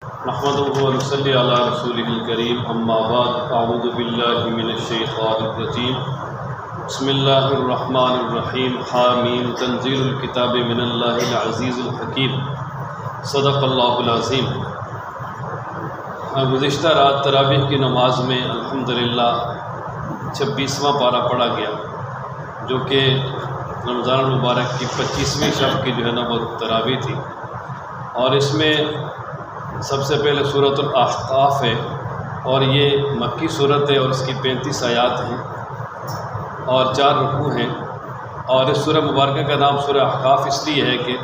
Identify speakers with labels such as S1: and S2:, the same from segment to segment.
S1: نحمده ونصلي على رسوله الكريم اما بعد اعوذ باللہ من الشیطان الرجیم بسم اللہ الرحمن الرحیم حامیم تنزیل الکتاب من اللہ العزیز الحکیم صدق اللہ العظیم۔ گزشتہ رات تراویح کی نماز میں الحمدللہ 26واں پارہ پڑھا گیا، جو کہ رمضان المبارک کی 25ویں شب کی جو ہے نا وہ تراویح تھی، اور اس میں سب سے پہلے سورۃ الاحقاف ہے، اور یہ مکی سورت ہے اور اس کی 35 آیات ہیں اور 4 رکوع ہیں۔ اور اس سورہ مبارکہ کا نام سورہ احقاف اس لیے ہے کہ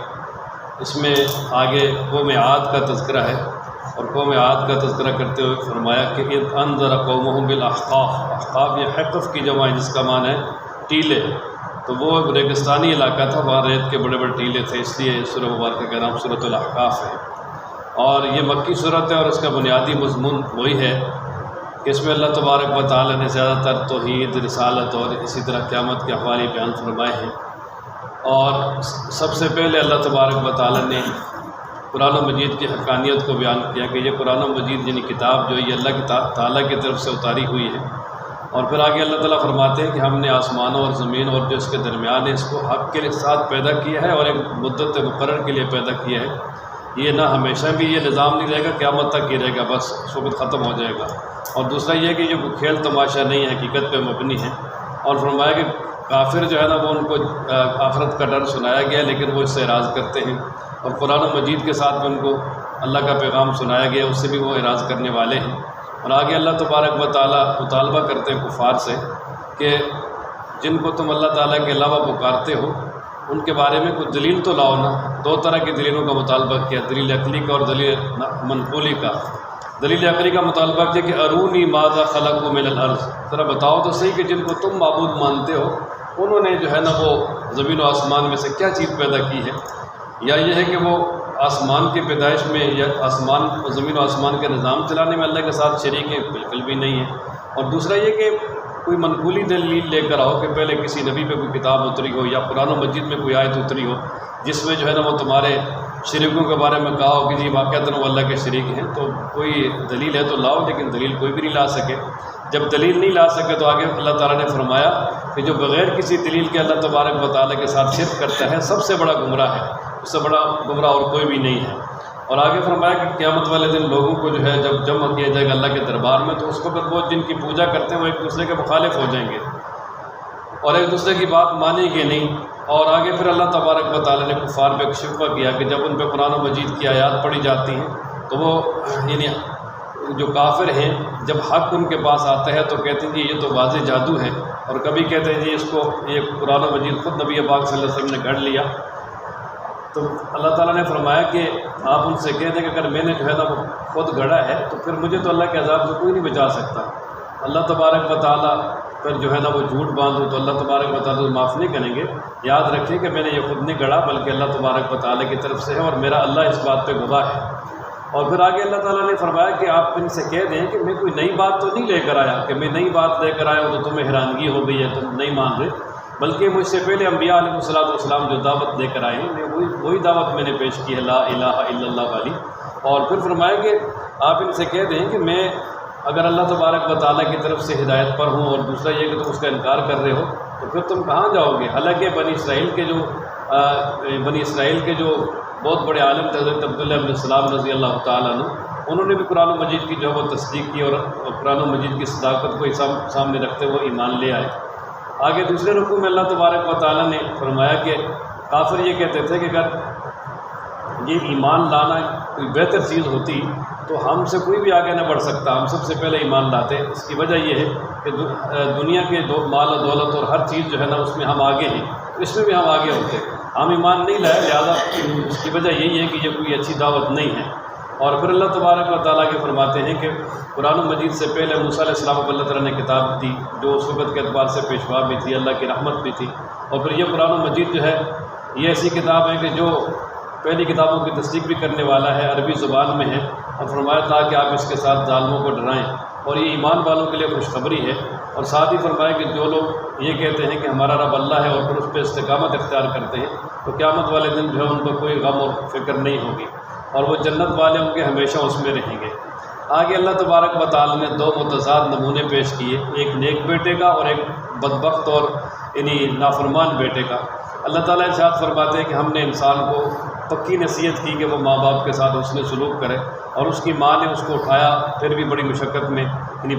S1: اس میں آگے قوم عاد کا تذکرہ ہے، اور قوم عاد کا تذکرہ کرتے ہوئے فرمایا کہ اذ انذر قومہم بالاحقاف۔ احقاف یہ حقف کی جمع ہے جس کا معنی ہے ٹیلے، تو وہ ایک ریگستانی علاقہ تھا، وہاں ریت کے بڑے بڑے ٹیلے تھے، اس لیے سورہ مبارکہ کا نام سورۃ الاحقاف ہے۔ اور یہ مکی صورت ہے، اور اس کا بنیادی مضمون وہی ہے کہ اس میں اللہ تبارک و تعالی نے زیادہ تر توحید، رسالت اور اسی طرح قیامت کے احوال بیان فرمائے ہیں۔ اور سب سے پہلے اللہ تبارک و تعالی نے قرآن مجید کی حقانیت کو بیان کیا کہ یہ قرآن مجید یعنی کتاب جو ہے یہ اللہ تعالیٰ کی طرف سے اتاری ہوئی ہے، اور پھر آگے اللہ تعالیٰ فرماتے ہیں کہ ہم نے آسمانوں اور زمین اور جو اس کے درمیان ہے اس کو حق کے ساتھ پیدا کیا ہے، اور ایک مدت مقرر کے لیے پیدا کیا ہے۔ یہ نہ ہمیشہ بھی یہ نظام نہیں رہے گا، قیامت تک ہی رہے گا، بس اس وقت ختم ہو جائے گا۔ اور دوسرا یہ کہ یہ کھیل تماشا نہیں ہے، حقیقت پہ مبنی ہے۔ اور فرمایا کہ کافر جو ہے نا وہ ان کو آخرت کا ڈر سنایا گیا، لیکن وہ اس سے اعراض کرتے ہیں، اور قرآن مجید کے ساتھ میں ان کو اللہ کا پیغام سنایا گیا، اس سے بھی وہ اعراض کرنے والے ہیں۔ اور آگے اللہ تبارک و تعالیٰ مطالبہ کرتے ہیں کفار سے کہ جن کو تم اللہ تعالیٰ کے علاوہ پکارتے ہو ان کے بارے میں کچھ دلیل تو لاؤ نا۔ 2 طرح کی دلیلوں کا مطالبہ کیا، دلیل عقلی کا اور دلیل منقولی کا۔ دلیل عقلی کا مطالبہ کیا کہ ارونی ماذا خلقوا من الارض، ذرا بتاؤ تو صحیح کہ جن کو تم معبود مانتے ہو انہوں نے جو ہے نا وہ زمین و آسمان میں سے کیا چیز پیدا کی ہے، یا یہ ہے کہ وہ آسمان کی پیدائش میں یا زمین و آسمان کے نظام چلانے میں اللہ کے ساتھ شریک ہیں؟ بالکل بھی نہیں ہے۔ اور دوسرا یہ کہ کوئی منقولی دلیل لے کر آؤ کہ پہلے کسی نبی پہ کوئی کتاب اتری ہو یا قرآن مجید میں کوئی آیت اتری ہو جس میں جو ہے نا وہ تمہارے شریکوں کے بارے میں کہا ہو کہ جی واقعتاً وہ اللہ کے شریک ہیں، تو کوئی دلیل ہے تو لاؤ، لیکن دلیل کوئی بھی نہیں لا سکے۔ جب دلیل نہیں لا سکے تو آگے اللہ تعالیٰ نے فرمایا کہ جو بغیر کسی دلیل کے اللہ تبارک و تعالیٰ کے ساتھ شرک کرتا ہے سب سے بڑا گمراہ ہے، اس سے بڑا گمراہ اور کوئی بھی نہیں ہے۔ اور آگے فرمایا کہ قیامت والے دن لوگوں کو جو ہے جب جمع کیا جائے گا اللہ کے دربار میں، تو اس وقت وہ جن کی پوجا کرتے ہیں وہ ایک دوسرے کے مخالف ہو جائیں گے اور ایک دوسرے کی بات مانیں گے نہیں۔ اور آگے پھر اللہ تبارک و تعالیٰ نے کفار پہ شکوہ کیا کہ جب ان پہ قرآن مجید کی آیات پڑھی جاتی ہیں تو وہ یعنی جو کافر ہیں جب حق ان کے پاس آتا ہے تو کہتے ہیں کہ یہ تو واضح جادو ہے، اور کبھی کہتے ہیں جی اس کو یہ قرآن مجید خود نبی پاک صلی اللہ علیہ وسلم نے گھڑ لیا۔ تو اللہ تعالیٰ نے فرمایا کہ آپ ان سے کہہ دیں کہ اگر میں نے جو ہے نا وہ خود گھڑا ہے تو پھر مجھے تو اللہ کے عذاب سے کوئی نہیں بچا سکتا۔ اللہ تبارک و تعالیٰ پھر جو ہے نا وہ جھوٹ باندھو تو اللہ تبارک و تعالیٰ معاف نہیں کریں گے۔ یاد رکھیں کہ میں نے یہ خود نہیں گھڑا بلکہ اللہ تبارک و تعالیٰ کی طرف سے ہے، اور میرا اللہ اس بات پہ گواہ ہے۔ اور پھر آگے اللہ تعالیٰ نے فرمایا کہ آپ ان سے کہہ دیں کہ میں کوئی نئی بات تو نہیں لے کر آیا، کہ میں نئی بات لے کر آیا ہوں تو تمہیں حیرانگی ہو گئی ہے، تم نہیں مان رہے، بلکہ مجھ سے پہلے انبیاء علیہ السلام جو دعوت لے کر آئے ہیں وہی دعوت میں نے پیش کی ہے، لا الہ الا اللہ والی۔ اور پھر فرمایا کہ آپ ان سے کہہ دیں کہ میں اگر اللہ تبارک و تعالیٰ کی طرف سے ہدایت پر ہوں، اور دوسرا یہ کہ تم اس کا انکار کر رہے ہو تو پھر تم کہاں جاؤ گے؟ حالانکہ بنی اسرائیل کے جو بہت بڑے عالم تھے حضرت عبداللہ بن سلام رضی اللہ تعالیٰ عنہ، انہوں نے بھی قرآن مجید کی جو ہے وہ تصدیق کی، اور قرآن مجید کی صداقت کو سامنے رکھتے ہوئے ایمان لے آئے۔ آگے دوسرے رکوع میں اللہ تبارک و تعالیٰ نے فرمایا کہ کافر یہ کہتے تھے کہ اگر یہ ایمان لانا کوئی بہتر چیز ہوتی تو ہم سے کوئی بھی آگے نہ بڑھ سکتا، ہم سب سے پہلے ایمان لاتے۔ اس کی وجہ یہ ہے کہ دنیا کے مال و دولت اور ہر چیز جو ہے نا اس میں ہم آگے ہیں، اس میں بھی ہم آگے ہوتے، ہم ایمان نہیں لائے، لہٰذا اس کی وجہ یہی ہے کہ یہ کوئی اچھی دعوت نہیں ہے۔ اور پھر اللہ تبارک و تعالیٰ کے فرماتے ہیں کہ قرآن مجید سے پہلے موسیٰ علیہ السلام کو اللہ تعالیٰ نے کتاب دی جو اس وقت کے اعتبار سے پیشوا بھی تھی، اللہ کی رحمت بھی تھی۔ اور پھر یہ قرآن مجید جو ہے یہ ایسی کتاب ہے کہ جو پہلی کتابوں کی تصدیق بھی کرنے والا ہے، عربی زبان میں ہے، اور فرمایا تھا کہ آپ اس کے ساتھ ظالموں کو ڈرائیں، اور یہ ایمان والوں کے لیے خوشخبری ہے۔ اور ساتھ ہی فرمایا کہ جو لوگ یہ کہتے ہیں کہ ہمارا رب اللہ ہے اور پھر اس پہ استقامت اختیار کرتے ہیں تو قیامت والے دن جو ہے ان کو کوئی غم اور فکر نہیں ہوگی۔ اور وہ جنت والے ہوں گے، ہمیشہ اس میں رہیں گے۔ آگے اللہ تبارک و تعالیٰ نے دو متضاد نمونے پیش کیے، ایک نیک بیٹے کا اور ایک بدبخت اور نافرمان بیٹے کا۔ اللہ تعالیٰ ارشاد فرماتے ہیں کہ ہم نے انسان کو پکی نصیحت کی کہ وہ ماں باپ کے ساتھ حسن سلوک کرے، اور اس کی ماں نے اس کو اٹھایا پھر بھی بڑی مشقت میں،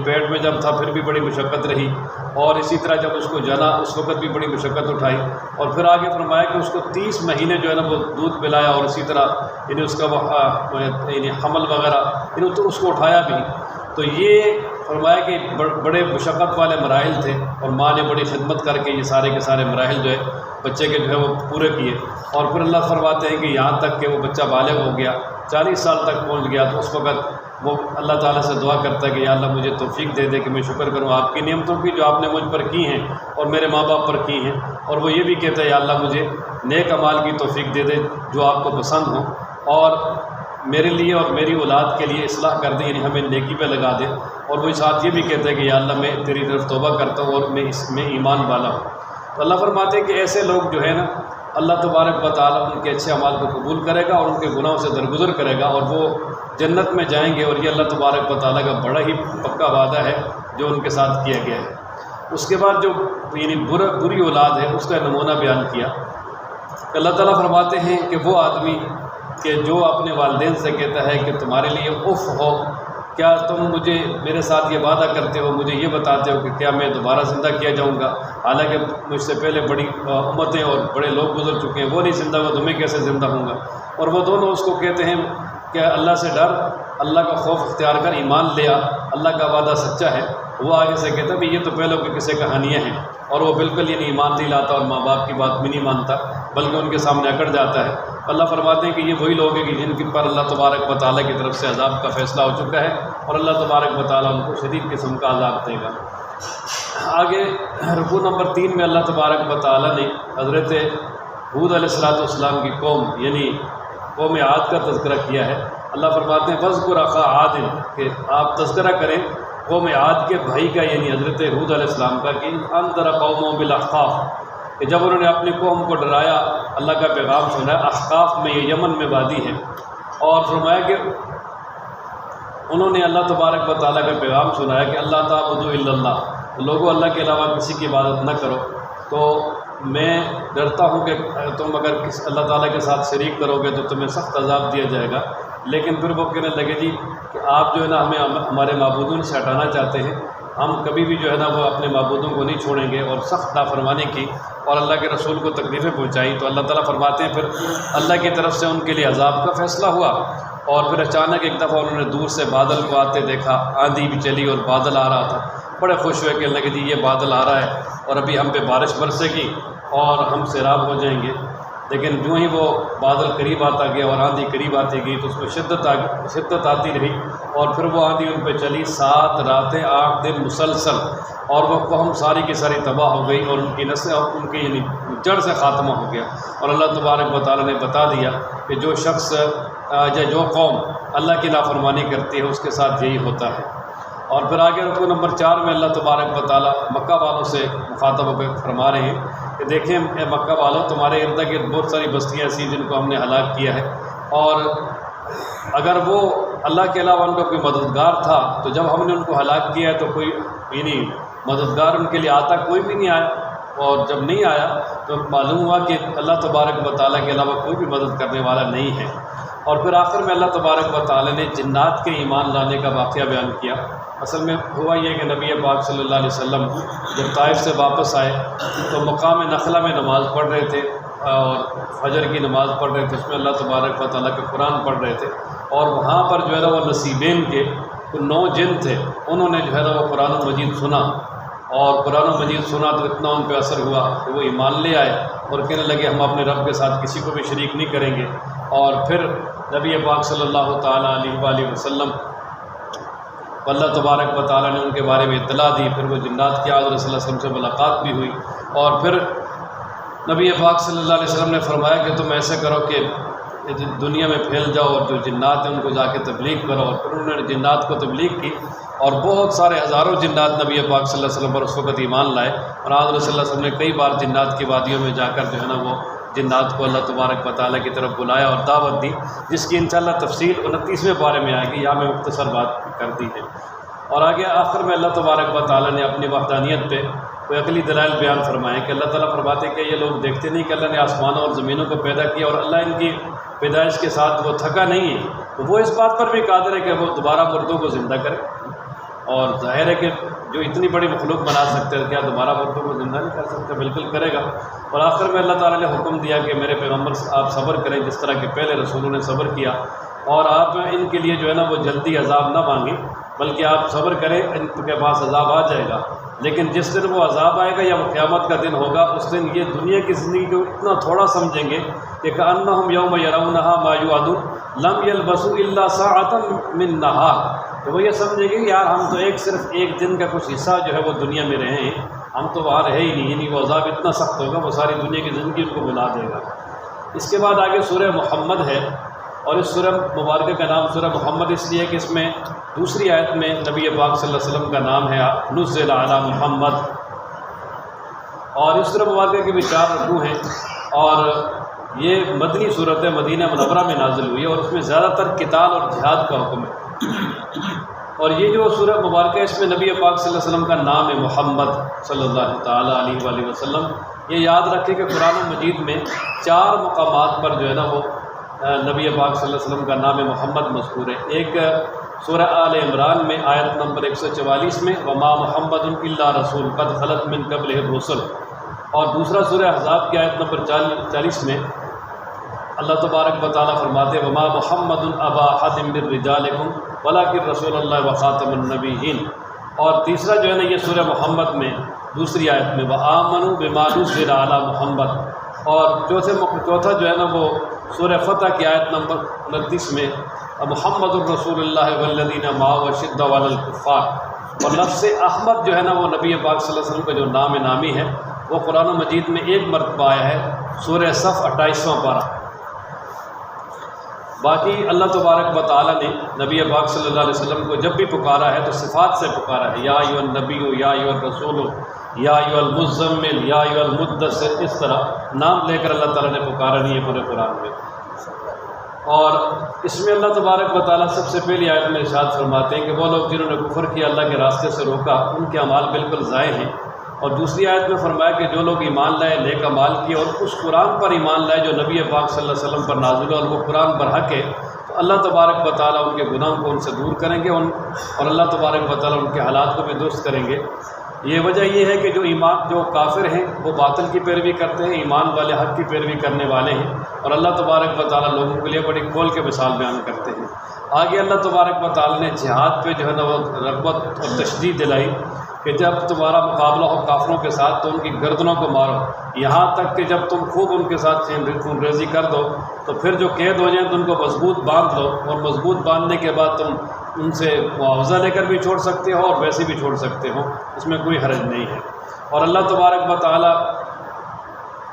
S1: پیٹ میں جب تھا پھر بھی بڑی مشقت رہی، اور اسی طرح جب اس کو جنا اس وقت بھی بڑی مشقت اٹھائی، اور پھر آگے فرمایا کہ اس کو 30 مہینے جو ہے نا وہ دودھ پلایا، اور اسی طرح اس کا حمل وغیرہ تو اس کو اٹھایا بھی۔ تو یہ فرمایا کہ بڑے مشقت والے مراحل تھے، اور ماں نے بڑی خدمت کر کے یہ سارے کے سارے مراحل جو ہے بچے کے جو ہے وہ پورے کیے۔ اور پھر اللہ فرماتے ہیں کہ یہاں تک کہ وہ بچہ بالغ ہو گیا، 40 سال تک پہنچ گیا، تو اس وقت وہ اللہ تعالیٰ سے دعا کرتا ہے کہ یا اللہ مجھے توفیق دے دے کہ میں شکر کروں آپ کی نعمتوں کی جو آپ نے مجھ پر کی ہیں اور میرے ماں باپ پر کی ہیں، اور وہ یہ بھی کہتا ہے یا اللہ مجھے نیک اعمال کی توفیق دے دے جو آپ کو پسند ہوں، اور میرے لیے اور میری اولاد کے لیے اصلاح کر دے، یعنی ہمیں نیکی پہ لگا دے۔ اور وہ ساتھ یہ بھی کہتا ہے کہ یا اللہ میں تیری طرف توبہ کرتا ہوں اور میں اس میں ایمان والا ہوں۔ تو اللہ فرماتے ہیں کہ ایسے لوگ جو ہے نا اللہ تبارک و تعالیٰ ان کے اچھے اعمال کو قبول کرے گا اور ان کے گناہوں سے درگزر کرے گا، اور وہ جنت میں جائیں گے، اور یہ اللہ تبارک و تعالیٰ کا بڑا ہی پکا وعدہ ہے جو ان کے ساتھ کیا گیا ہے۔ اس کے بعد جو بری اولاد ہے اس کا نمونہ بیان کیا۔ اللہ تعالیٰ فرماتے ہیں کہ وہ آدمی کہ جو اپنے والدین سے کہتا ہے کہ تمہارے لیے اف ہو، کیا تم مجھے میرے ساتھ یہ وعدہ کرتے ہو، مجھے یہ بتاتے ہو کہ کیا میں دوبارہ زندہ کیا جاؤں گا، حالانکہ مجھ سے پہلے بڑی امتیں اور بڑے لوگ گزر چکے ہیں، وہ نہیں زندہ ہوا تو میں کیسے زندہ ہوں گا۔ اور وہ دونوں اس کو کہتے ہیں کہ اللہ سے ڈر، اللہ کا خوف اختیار کر، ایمان لیا، اللہ کا وعدہ سچا ہے۔ وہ آگے سے کہتا ہے بھی یہ تو پہلوں کے قصے کہانیاں ہیں، اور وہ بالکل یہ ایمان نہیں لاتا اور ماں باپ کی بات بھی نہیں مانتا، بلکہ ان کے سامنے اکڑ جاتا ہے۔ اللہ فرماتے ہیں کہ یہ وہی لوگ ہیں کہ جن کے پر اللہ تبارک و تعالیٰ کی طرف سے عذاب کا فیصلہ ہو چکا ہے، اور اللہ تبارک و تعالیٰ ان کو شدید قسم کا عذاب دے گا۔ آگے رکوع نمبر 3 میں اللہ تبارک و تعالیٰ نے حضرت ہود علیہ السلام کی قوم یعنی قوم عاد کا تذکرہ کیا ہے۔ اللہ فرماتے ہیں فاذکر اخا عاد، کہ آپ تذکرہ کریں قوم عاد کے بھائی کا، یعنی حضرت ہود علیہ السلام کا، کہ انذر قومہ بالاحقاف، کہ جب انہوں نے اپنی قوم کو ڈرایا، اللہ کا پیغام سنا۔ احقاف میں یہ یمن میں وادی ہے، اور فرمایا کہ انہوں نے اللہ تبارک و تعالیٰ کا پیغام سنایا کہ اللہ تعبدوا الا اللہ، لوگوں اللہ کے علاوہ کسی کی عبادت نہ کرو، تو میں ڈرتا ہوں کہ تم اگر اللہ تعالیٰ کے ساتھ شریک کرو گے تو تمہیں سخت عذاب دیا جائے گا۔ لیکن پھر وہ کہنے لگے جی کہ آپ جو ہے نا ہمیں ہمارے معبودوں سے ہٹانا چاہتے ہیں، ہم کبھی بھی جو ہے نا وہ اپنے معبودوں کو نہیں چھوڑیں گے، اور سخت نافرمانی کی اور اللہ کے رسول کو تکلیفیں پہنچائی۔ تو اللہ تعالیٰ فرماتے ہیں پھر اللہ کی طرف سے ان کے لیے عذاب کا فیصلہ ہوا، اور پھر اچانک ایک دفعہ انہوں نے دور سے بادل کو آتے دیکھا، آندھی بھی چلی اور بادل آ رہا تھا، بڑے خوش ہوئے کہ اللہ کہ جی یہ بادل آ رہا ہے اور ابھی ہم پہ بارش برسے گی اور ہم سیراب ہو جائیں گے۔ لیکن جو ہی وہ بادل قریب آتا گیا اور آندھی قریب آتی گئی تو اس میں شدت آتی رہی، اور پھر وہ آندھی ان پہ چلی 7 راتیں 8 دن مسلسل، اور وہ قوم ساری کی ساری تباہ ہو گئی، اور ان کی نسل اور ان کی یعنی جڑ سے خاتمہ ہو گیا۔ اور اللہ تبارک و تعالیٰ نے بتا دیا کہ جو شخص یا جو قوم اللہ کی نافرمانی کرتی ہے اس کے ساتھ یہی ہوتا ہے۔ اور پھر آگے رکوع نمبر 4 میں اللہ تبارک و تعالیٰ مکہ والوں سے مخاطب ہو کے فرما رہے ہیں کہ دیکھیں اے مکہ والوں، تمہارے ارد گرد بہت ساری بستیاں ایسی جن کو ہم نے ہلاک کیا ہے، اور اگر وہ اللہ کے علاوہ ان کا کوئی مددگار تھا تو جب ہم نے ان کو ہلاک کیا ہے تو کوئی یعنی مددگار ان کے لیے آتا کوئی بھی نہیں آیا، اور جب نہیں آیا تو معلوم ہوا کہ اللہ تبارک و تعالیٰ کے علاوہ کوئی بھی مدد کرنے والا نہیں ہے۔ اور پھر آخر میں اللہ تبارک و تعالیٰ نے جنات کے ایمان لانے کا واقعہ بیان کیا۔ اصل میں ہوا یہ کہ نبی پاک صلی اللہ علیہ وسلم جب طائف سے واپس آئے تو مقام نخلہ میں نماز پڑھ رہے تھے، اور فجر کی نماز پڑھ رہے تھے، اس میں اللہ تبارک و تعالیٰ کے قرآن پڑھ رہے تھے، اور وہاں پر جو ہے نا وہ نصیبین کے 9 جن تھے، انہوں نے جو ہے نا وہ قرآن مجید سنا، اور قرآن مجید سنا تو اتنا ان پہ اثر ہوا کہ وہ ایمان لے آئے اور کہنے لگے ہم اپنے رب کے ساتھ کسی کو بھی شریک نہیں کریں گے۔ اور پھر نبی پاک صلی اللہ تعالیٰ علیہ وآلہ وسلم اللہ تبارک و تعالیٰ نے ان کے بارے میں اطلاع دی، پھر وہ جنات کی حضرت صلی اللہ علیہ وسلم سے ملاقات بھی ہوئی، اور پھر نبی پاک صلی اللہ علیہ وسلم نے فرمایا کہ تم ایسے کرو کہ دنیا میں پھیل جاؤ اور جو جنات ہیں ان کو جا کے تبلیغ کرو، اور پھر انہوں نے جنات کو تبلیغ کی، اور بہت سارے ہزاروں جنات نبی پاک صلی اللہ علیہ وسلم پر اس وقت ایمان لائے، اور حضرت صلی اللہ علیہ وسلم نے کئی بار جنات کی وادیوں میں جا کر جو ہے نا وہ جنات کو اللہ تبارک و تعالیٰ کی طرف بلایا اور دعوت دی، جس کی انشاءاللہ تفصیل 29ویں پارے میں آئے گی، یہاں میں مختصر بات کر دی ہے۔ اور آگے آخر میں اللہ تبارک و تعالیٰ نے اپنی وحدانیت پہ کوئی عقلی دلائل بیان فرمائے کہ اللہ تعالیٰ فرماتے کہ یہ لوگ دیکھتے نہیں کہ اللہ نے آسمانوں اور زمینوں کو پیدا کیا اور اللہ ان کی پیدائش کے ساتھ وہ تھکا نہیں ہے، تو وہ اس بات پر بھی قادر ہے کہ وہ دوبارہ مردوں کو زندہ کرے۔ اور ظاہر ہے کہ جو اتنی بڑی مخلوق بنا سکتے ہیں، کیا دوبارہ مردوں کو زندہ نہیں کر سکتے؟ بالکل کرے گا۔ اور آخر میں اللہ تعالیٰ نے حکم دیا کہ میرے پیغمبر آپ صبر کریں، جس طرح کہ پہلے رسولوں نے صبر کیا، اور آپ ان کے لیے جو ہے نا وہ جلدی عذاب نہ مانگیں، بلکہ آپ صبر کریں، ان کے پاس عذاب آ جائے گا، لیکن جس دن وہ عذاب آئے گا یا وہ قیامت کا دن ہوگا، اس دن یہ دنیا کی زندگی کو اتنا تھوڑا سمجھیں گے کہ کأنہم یوم یرونہا ما یوعدون لم یلبثوا الا ساعۃ من نہار، تو وہ یہ سمجھیں گے کہ یار ہم تو صرف ایک دن کا کچھ حصہ جو ہے وہ دنیا میں رہے ہیں، ہم تو وہاں رہے ہی نہیں، یعنی وہ عذاب اتنا سخت ہوگا وہ ساری دنیا کی زندگی ان کو بلا دے گا۔ اس کے بعد آگے سورہ محمد ہے، اور اس سورہ مبارکہ کا نام سورہ محمد اس لیے کہ اس میں دوسری آیت میں نبی پاک صلی اللہ علیہ وسلم کا نام ہے نزل علی محمد، اور اس سورہ مبارکہ کے بھی 4 رکوع ہیں، اور یہ مدنی صورت ہے، مدینہ منورہ میں نازل ہوئی ہے، اور اس میں زیادہ تر قتال اور جہاد کا حکم ہے۔ اور یہ جو سورہ مبارکہ ہے اس میں نبی پاک صلی اللہ علیہ وسلم کا نام ہے محمد صلی اللہ تعالیٰ علیہ وآلہ وسلم۔ یہ یاد رکھیں کہ قرآن مجید میں 4 مقامات پر جو ہے نا وہ نبی پاک صلی اللہ علیہ وسلم کا نام محمد مذکور ہے۔ ایک سورہ آل عمران میں آیت نمبر 144 میں وما محمد الا رسول قد خلت من قبلہ الرسل، اور دوسرا سورہ احزاب کی آیت نمبر 40 میں اللہ تبارک و تعالیٰ فرماتے وما محمد ابا احد من رجالکم ولکن رسول اللہ وخاتم النبیین، اور تیسرا جو ہے نا یہ سورہ محمد میں دوسری آیت میں وآمنوا بما نزل علی محمد، اور چوتھا جو ہے نا وہ سورہ فتح کی آیت نمبر 29 میں محمد الرسول اللہ والذین معہ اشداء علی الکفار، اور لفظ احمد جو ہے نا وہ نبی پاک صلی اللہ علیہ وسلم کا جو نام نامی ہے وہ قرآن مجید میں ایک مرتبہ آیا ہے، سورہ صف 28واں پارہ۔ باقی اللہ تبارک و تعالیٰ نے نبی پاک صلی اللہ علیہ وسلم کو جب بھی پکارا ہے تو صفات سے پکارا ہے، یا ایھا النبی یا ایھا الرسول یا ایھا المزمل یا ایھا المدثر، اس طرح نام لے کر اللہ تعالیٰ نے پکارا نہیں ہے پورے قرآن میں۔ اور اس میں اللہ تبارک و تعالیٰ سب سے پہلی آیت میں ارشاد فرماتے ہیں کہ وہ لوگ جنہوں نے کفر کیا، اللہ کے راستے سے روکا، ان کے اعمال بالکل ضائع ہیں، اور دوسری آیت میں فرمایا کہ جو لوگ ایمان لائے، نیک اعمال کیے اور اس قرآن پر ایمان لائے جو نبی پاک صلی اللہ علیہ وسلم پر نازل ہے اور وہ قرآن پر حق ہے، تو اللہ تبارک و تعالیٰ ان کے گناہوں کو ان سے دور کریں گے، اور اللہ تبارک و تعالیٰ ان کے حالات کو بھی درست کریں گے۔ یہ وجہ یہ ہے کہ جو کافر ہیں وہ باطل کی پیروی کرتے ہیں، ایمان والے حق کی پیروی کرنے والے ہیں، اور اللہ تبارک و تعالیٰ لوگوں کے لیے بڑی کھول کے مثال بیان کرتے ہیں۔ آگے اللہ تبارک و تعالیٰ نے جہاد پہ جو ہے نا وہ رغبت اور تشدید دلائی کہ جب تمہارا مقابلہ ہو کافروں کے ساتھ تو ان کی گردنوں کو مارو، یہاں تک کہ جب تم خوب ان کے ساتھ خون ریزی کر دو تو پھر جو قید ہو جائیں تو ان کو مضبوط باندھ لو، اور مضبوط باندھنے کے بعد تم ان سے معاوضہ لے کر بھی چھوڑ سکتے ہو اور ویسے بھی چھوڑ سکتے ہو، اس میں کوئی حرج نہیں ہے۔ اور اللہ تبارک و تعالیٰ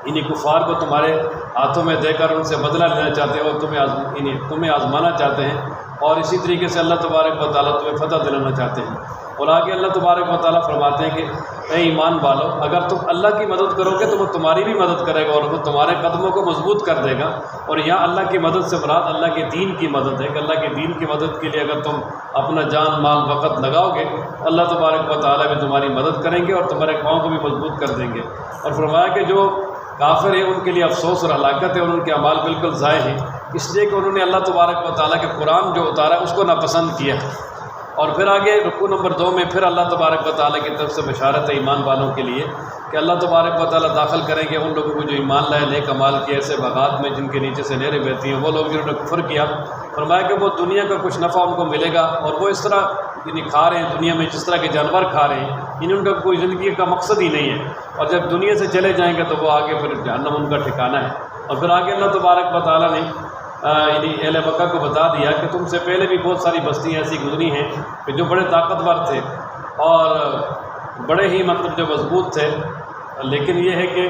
S1: انہیں کفار کو تمہارے ہاتھوں میں دے کر ان سے بدلہ لینا چاہتے ہو، تمہیں آزمانا چاہتے ہیں، اور اسی طریقے سے اللہ تبارک و تعالیٰ تمہیں فتح دلانا چاہتے ہیں۔ اور آگے اللہ تبارک و تعالیٰ فرماتے ہیں کہ اے ایمان والو، اگر تم اللہ کی مدد کرو گے تو وہ تمہاری بھی مدد کرے گا اور وہ تمہارے قدموں کو مضبوط کر دے گا۔ اور یہاں اللہ کی مدد سے مراد اللہ کے دین کی مدد ہے کہ اللہ کے دین کی مدد کے لیے اگر تم اپنا جان مال وقت لگاؤ گے اللہ تبارک و تعالیٰ بھی تمہاری مدد کریں گے اور تمہارے پاؤں کو بھی مضبوط کر دیں گے۔ اور فرمایا کہ جو کافر ہیں ان کے لیے افسوس اور ہلاکت ہے اور ان کے اعمال بالکل ضائع ہیں، اس لیے کہ انہوں نے اللہ تبارک و تعالیٰ کے قرآن جو اتارا اس کو ناپسند کیا ہے۔ اور پھر آگے رکوع نمبر 2 میں پھر اللہ تبارک و تعالیٰ کی طرف سے بشارت ہے ایمان والوں کے لیے کہ اللہ تبارک و تعالیٰ داخل کریں گے ان لوگوں کو جو ایمان لائے، نیک اعمال کیے، ایسے باغات میں جن کے نیچے سے نہریں بہتی ہیں۔ وہ لوگ جنہوں نے کفر کیا، فرمایا کہ وہ دنیا کا کچھ نفع ان کو ملے گا اور وہ اس طرح یعنی کھا رہے ہیں دنیا میں جس طرح کے جانور کھا رہے ہیں، یعنی ان کا کوئی زندگی کا مقصد ہی نہیں ہے، اور جب دنیا سے چلے جائیں گے تو وہ آگے پھر جہنم ان کا ٹھکانہ ہے۔ اور پھر آگے اللہ تبارک و تعالیٰ نے یعنی اہل مکہ کو بتا دیا کہ تم سے پہلے بھی بہت ساری بستیاں ایسی گزری ہیں کہ جو بڑے طاقتور تھے اور بڑے ہی مطلب جو مضبوط تھے، لیکن یہ ہے کہ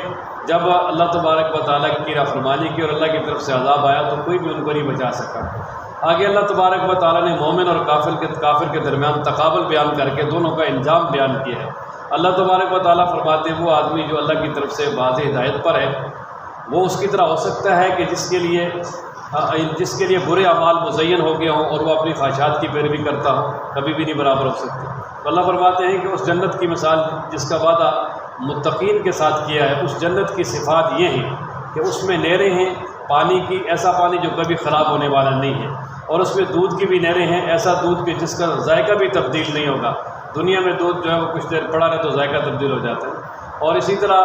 S1: جب اللہ تبارک و تعالیٰ کی نافرمانی کی اور اللہ کی طرف سے عذاب آیا تو کوئی بھی ان کو نہیں بچا سکا۔ آگے اللہ تبارک و تعالیٰ نے مومن اور کافر کے درمیان تقابل بیان کر کے دونوں کا انجام بیان کیا ہے۔ اللہ تبارک و تعالیٰ فرماتے ہیں وہ آدمی جو اللہ کی طرف سے واضح ہدایت پر ہے وہ اس کی طرح ہو سکتا ہے کہ جس کے لیے برے اعمال مزین ہو گئے ہوں اور وہ اپنی خواہشات کی پیروی کرتا ہو، کبھی بھی نہیں برابر ہو سکتے۔ تو اللہ فرماتے ہیں کہ اس جنت کی مثال جس کا وعدہ متقین کے ساتھ کیا ہے، اس جنت کی صفات یہ ہیں کہ اس میں نہریں ہیں پانی کی، ایسا پانی جو کبھی خراب ہونے والا نہیں ہے، اور اس میں دودھ کی بھی نہریں ہیں، ایسا دودھ کہ جس کا ذائقہ بھی تبدیل نہیں ہوگا۔ دنیا میں دودھ جو ہے وہ کچھ دیر پڑا رہے تو ذائقہ تبدیل ہو جاتا ہے، اور اسی طرح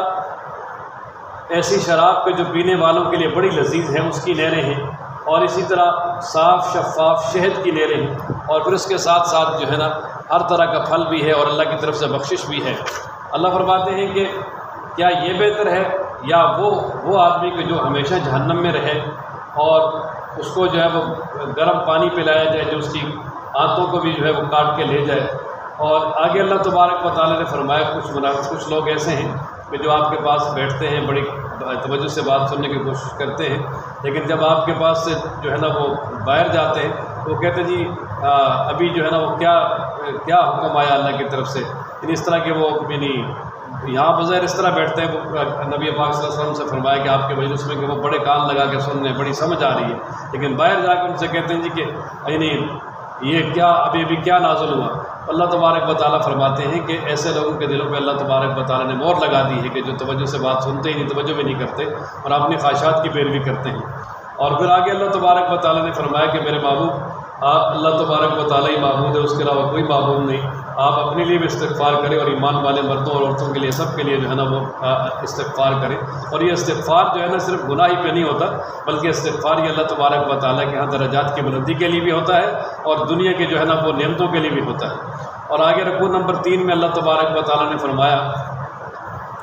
S1: ایسی شراب کے جو پینے والوں کے لیے بڑی لذیذ ہے اس کی نہریں ہیں، اور اسی طرح صاف شفاف شہد کی نہریں ہیں، اور پھر اس کے ساتھ ساتھ جو ہے نا ہر طرح کا پھل بھی ہے اور اللہ کی طرف سے بخشش بھی ہے۔ اللہ فرماتے ہیں کہ کیا یہ بہتر ہے یا وہ آدمی کہ جو ہمیشہ جہنم میں رہے اور اس کو جو ہے وہ گرم پانی پلایا جائے جو اس کی آنتوں کو بھی جو ہے وہ کاٹ کے لے جائے۔ اور آگے اللہ تبارک و تعالیٰ نے فرمایا کچھ لوگ ایسے ہیں کہ جو آپ کے پاس بیٹھتے ہیں، بڑی توجہ سے بات سننے کی کوشش کرتے ہیں، لیکن جب آپ کے پاس سے جو ہے نا وہ باہر جاتے ہیں تو وہ کہتے ہیں جی ابھی جو ہے نا وہ کیا حکم آیا اللہ کی طرف سے، یعنی اس طرح کے وہ یہاں بظاہر اس طرح بیٹھتے ہیں۔ نبی پاک صلی اللہ علیہ وسلم سے فرمایا کہ آپ کے مجلس میں کہ وہ بڑے کان لگا کے سن رہے ہیں، بڑی سمجھ آ رہی ہے، لیکن باہر جا کے ان سے کہتے ہیں جی کہ یعنی یہ کیا ابھی کیا نازل ہوا۔ اللہ تبارک و تعالیٰ فرماتے ہیں کہ ایسے لوگوں کے دلوں پہ اللہ تبارک و تعالیٰ نے مہر لگا دی ہے کہ جو توجہ سے بات سنتے ہی نہیں، توجہ بھی نہیں کرتے اور اپنی خواہشات کی پیروی کرتے ہیں۔ اور پھر آگے اللہ تبارک و تعالیٰ نے فرمایا کہ میرے محبوب اللہ تبارک و تعالیٰ ہی معبود ہے، اس کے علاوہ کوئی معبود نہیں، آپ اپنے لیے بھی استغفار کریں اور ایمان والے مردوں اور عورتوں کے لیے سب کے لیے جو ہے نا وہ استغفار کریں۔ اور یہ استغفار جو ہے نا صرف گناہ ہی پہ نہیں ہوتا، بلکہ استغفار یہ اللہ تبارک و تعالیٰ کے ہاں درجات کی بلندی کے لیے بھی ہوتا ہے اور دنیا کے جو ہے نا وہ نعمتوں کے لیے بھی ہوتا ہے۔ اور آگے رکوع نمبر 3 میں اللہ تبارک و تعالیٰ نے فرمایا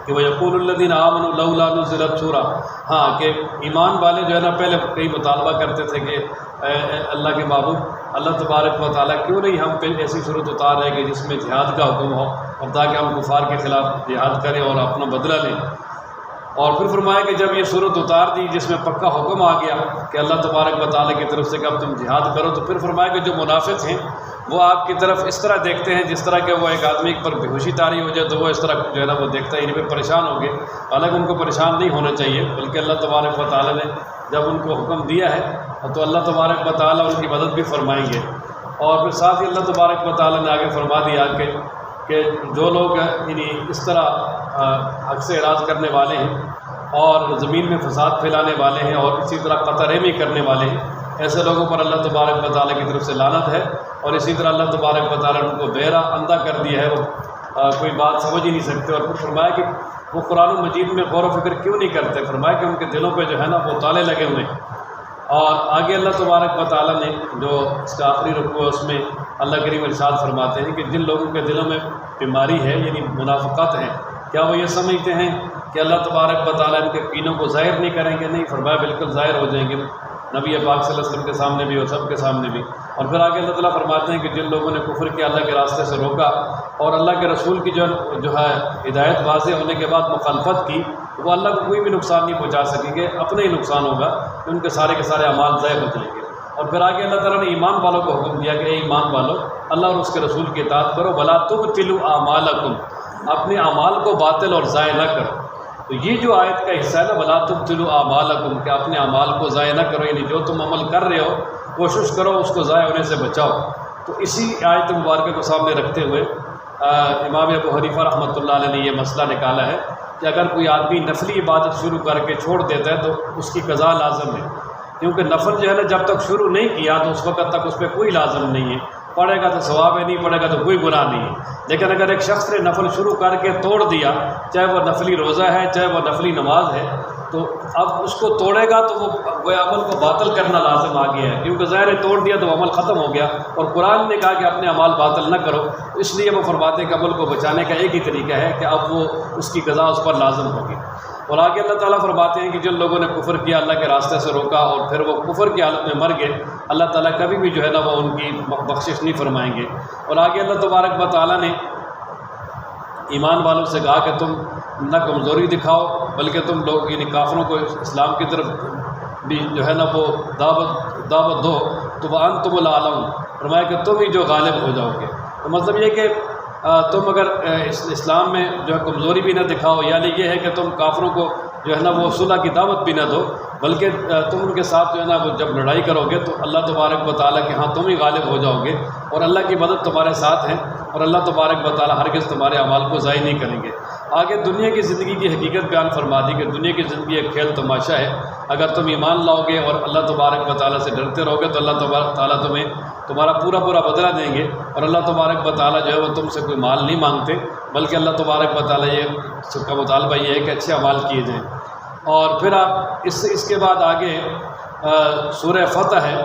S1: کہ وَيَقُولُ الَّذِينَ آمَنُوا لَوْلَا نُزِّلَتْ سُورَةٌ، ہاں کہ ایمان والے جو ہے نا پہلے کئی مطالبہ کرتے تھے کہ اللہ کے محبوب اللہ تبارک و تعالیٰ کیوں نہیں ہم پہ ایسی صورت اتار رہے کہ جس میں جہاد کا حکم ہو اور تاکہ ہم کفار کے خلاف جہاد کریں اور اپنا بدلہ لیں۔ اور پھر فرمایا کہ جب یہ صورت اتار دی جس میں پکا حکم آ گیا کہ اللہ تبارک و تعالیٰ کی طرف سے کہ اب تم جہاد کرو، تو پھر فرمایا کہ جو منافق ہیں وہ آپ کی طرف اس طرح دیکھتے ہیں جس طرح کہ وہ ایک آدمی پر بے ہوشی طاری ہو جائے تو وہ اس طرح جو ہے نا وہ دیکھتا ہے، ان پہ پریشان ہو گئے، حالانکہ ان کو پریشان نہیں ہونا چاہیے، بلکہ اللہ تبارک و تعالیٰ نے جب ان کو حکم دیا ہے تو اللہ تبارک و تعالیٰ ان کی مدد بھی فرمائیں گے۔ اور پھر ساتھ ہی اللہ تبارک و تعالیٰ نے آگے فرما دیا کہ جو لوگ یعنی اس طرح حق سے اعراض کرنے والے ہیں اور زمین میں فساد پھیلانے والے ہیں اور اسی طرح قطع رحمی کرنے والے ہیں، ایسے لوگوں پر اللہ تبارک و تعالیٰ کی طرف سے لعنت ہے، اور اسی طرح اللہ تبارک و تعالیٰ نے ان کو بہرا اندھا کر دیا ہے، وہ کوئی بات سمجھ ہی نہیں سکتے۔ اور پھر فرمایا کہ وہ قرآن مجید میں غور و فکر کیوں نہیں کرتے، فرمایا کہ ان کے دلوں پہ جو ہے نا وہ تالے لگے ہوئے ہیں۔ اور آگے اللہ تبارک و تعالیٰ نے جو اس کا آخری رکوع ہے اس میں اللہ کریم ارشاد فرماتے ہیں کہ جن لوگوں کے دلوں میں بیماری ہے یعنی منافقت ہے، کیا وہ یہ سمجھتے ہیں کہ اللہ تبارک و تعالیٰ ان کے کینوں کو ظاہر نہیں کریں گے؟ نہیں، فرمایا بالکل ظاہر ہو جائیں گے، نبی پاک صلی اللہ علیہ وسلم کے سامنے بھی اور سب کے سامنے بھی۔ اور پھر آگے اللہ تعالیٰ فرماتے ہیں کہ جن لوگوں نے کفر کیا، اللہ کے راستے سے روکا اور اللہ کے رسول کی جو ہے ہدایت واضح ہونے کے بعد مخالفت کی، وہ اللہ کو کوئی بھی نقصان نہیں پہنچا سکیں گے، اپنا ہی نقصان ہوگا، ان کے سارے اعمال ضائع ہو جائیں گے۔ اور پھر آگے اللہ تعالیٰ نے ایمان والوں کو حکم دیا کہ اے ایمان والو، اللہ اور اس کے رسول کی اطاعت کرو، وَلَا تُبْطِلُوا أَعْمَالَكُمْ، اپنے اعمال کو باطل اور ضائع نہ کرو۔ تو یہ جو آیت کا حصہ ہے نا وَلَا تُبْطِلُوا أَعْمَالَكُمْ، کہ اپنے اعمال کو ضائع نہ کرو، یعنی جو تم عمل کر رہے ہو کوشش کرو اس کو ضائع ہونے سے بچاؤ۔ تو اسی آیت مبارکہ کو سامنے رکھتے ہوئے امام ابو حنیفہ رحمۃ اللہ علیہ نے یہ مسئلہ نکالا ہے کہ اگر کوئی آدمی نفلی عبادت شروع کر کے چھوڑ دیتا ہے تو اس کی قضا لازم ہے، کیونکہ نفل جو ہے نا جب تک شروع نہیں کیا تو اس وقت تک اس پہ کوئی لازم نہیں ہے، پڑھے گا تو ثواب ہے، نہیں پڑھے گا تو کوئی گناہ نہیں ہے۔ لیکن اگر ایک شخص نے نفل شروع کر کے توڑ دیا، چاہے وہ نفلی روزہ ہے چاہے وہ نفلی نماز ہے، تو اب اس کو توڑے گا تو وہ عمل کو باطل کرنا لازم آ گیا ہے، کیونکہ ظاہر توڑ دیا تو عمل ختم ہو گیا، اور قرآن نے کہا کہ اپنے اعمال باطل نہ کرو، اس لیے وہ فرماتے ہیں کہ عمل کو بچانے کا ایک ہی طریقہ ہے کہ اب وہ اس کی قضا اس پر لازم ہوگی۔ اور آگے اللہ تعالیٰ فرماتے ہیں کہ جن لوگوں نے کفر کیا، اللہ کے راستے سے روکا اور پھر وہ کفر کی حالت میں مر گئے، اللہ تعالیٰ کبھی بھی جو ہے نا وہ ان کی بخشش نہیں فرمائیں گے۔ اور آگے اللہ تبارک و تعالیٰ نے ایمان والوں سے کہا کہ تم نہ کمزوری دکھاؤ بلکہ تم لوگ یعنی کافروں کو اسلام کی طرف بھی جو ہے نا وہ دعوت دو، تو وَأَنْتُمُ الْأَعْلَوْنَ، فرمایا کہ تم ہی جو غالب ہو جاؤ گے۔ تو مطلب یہ کہ تم اگر اسلام میں جو ہے کمزوری بھی نہ دکھاؤ، یعنی یہ ہے کہ تم کافروں کو جو ہے نا وہ صلح کی دعوت بھی نہ دو، بلکہ تم ان کے ساتھ جو ہے نا وہ جب لڑائی کرو گے تو اللہ تبارک و تعالیٰ کہ ہاں تم ہی غالب ہو جاؤ گے، اور اللہ کی مدد تمہارے ساتھ ہے، اور اللہ تبارک و تعالیٰ ہرگز تمہارے اعمال کو ضائع نہیں کریں گے۔ آگے دنیا کی زندگی کی حقیقت بیان فرما دی کہ دنیا کی زندگی ایک کھیل تماشا ہے، اگر تم ایمان لاؤ گے اور اللہ تبارک و تعالیٰ سے ڈرتے رہو گے تو اللہ تبارک تعالیٰ تمہیں تمہارا پورا بدلہ دیں گے، اور اللہ تبارک و تعالیٰ جو ہے وہ تم سے کوئی مال نہیں مانگتے، بلکہ اللہ تبارک و تعالیٰ یہ سب کا مطالبہ یہ ہے کہ اچھے اعمال کیے جائیں۔ اور پھر آپ اس کے بعد آگے سورہ فتح ہے،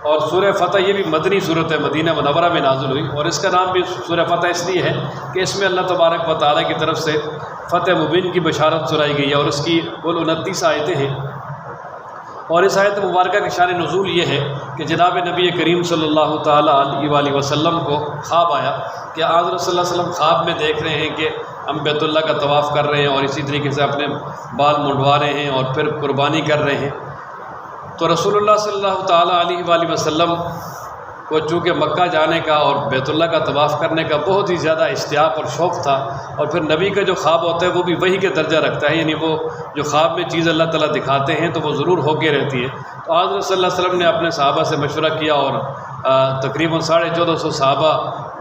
S1: اور سورہ فتح یہ بھی مدنی صورت ہے، مدینہ منورہ میں نازل ہوئی، اور اس کا نام بھی سورہ فتح اس لیے ہے کہ اس میں اللہ تبارک و تعالیٰ کی طرف سے فتح مبین کی بشارت سنائی گئی ہے، اور اس کی کل 29 آیتیں ہیں۔ اور اس آیت مبارکہ کی شان نزول یہ ہے کہ جناب نبی کریم صلی اللہ تعالیٰ علیہ وآلہ وسلم کو خواب آیا کہ حضرت صلی اللہ علیہ وسلم خواب میں دیکھ رہے ہیں کہ ہم بیت اللہ کا طواف کر رہے ہیں، اور اسی طریقے سے اپنے بال منڈوا رہے ہیں اور پھر قربانی کر رہے ہیں۔ تو رسول اللہ صلی اللہ تعالیٰ علیہ وآلہ وسلم کو چونکہ مکہ جانے کا اور بیت اللہ کا طواف کرنے کا بہت ہی زیادہ اشتیاق اور شوق تھا، اور پھر نبی کا جو خواب ہوتا ہے وہ بھی وحی کے درجہ رکھتا ہے، یعنی وہ جو خواب میں چیز اللہ تعالیٰ دکھاتے ہیں تو وہ ضرور ہو کے رہتی ہے۔ تو حضرت صلی اللہ علیہ وسلم نے اپنے صحابہ سے مشورہ کیا، اور تقریباً 1450 صحابہ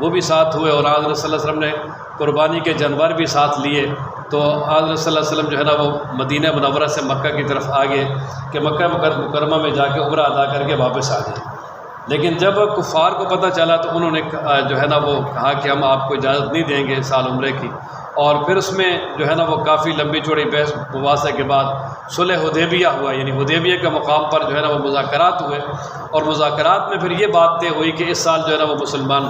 S1: وہ بھی ساتھ ہوئے، اور حضرت صلی اللہ علیہ وسلم نے قربانی کے جانور بھی ساتھ لیے۔ تو حضرت صلی اللہ علیہ وسلم جو ہے نا وہ مدینہ منورہ سے مکہ کی طرف آگے کہ مکہ مکرمہ میں جا کے عمرہ ادا کر کے واپس آ جائیں۔ لیکن جب کفار کو پتہ چلا تو انہوں نے جو ہے نا وہ کہا کہ ہم آپ کو اجازت نہیں دیں گے سال عمرے کی، اور پھر اس میں جو ہے نا وہ کافی لمبی چوڑی بحث مباحثہ کے بعد صلح حدیبیہ ہوا، یعنی حدیبیہ کے مقام پر جو ہے نا وہ مذاکرات ہوئے، اور مذاکرات میں پھر یہ بات طے ہوئی کہ اس سال جو ہے نا وہ مسلمان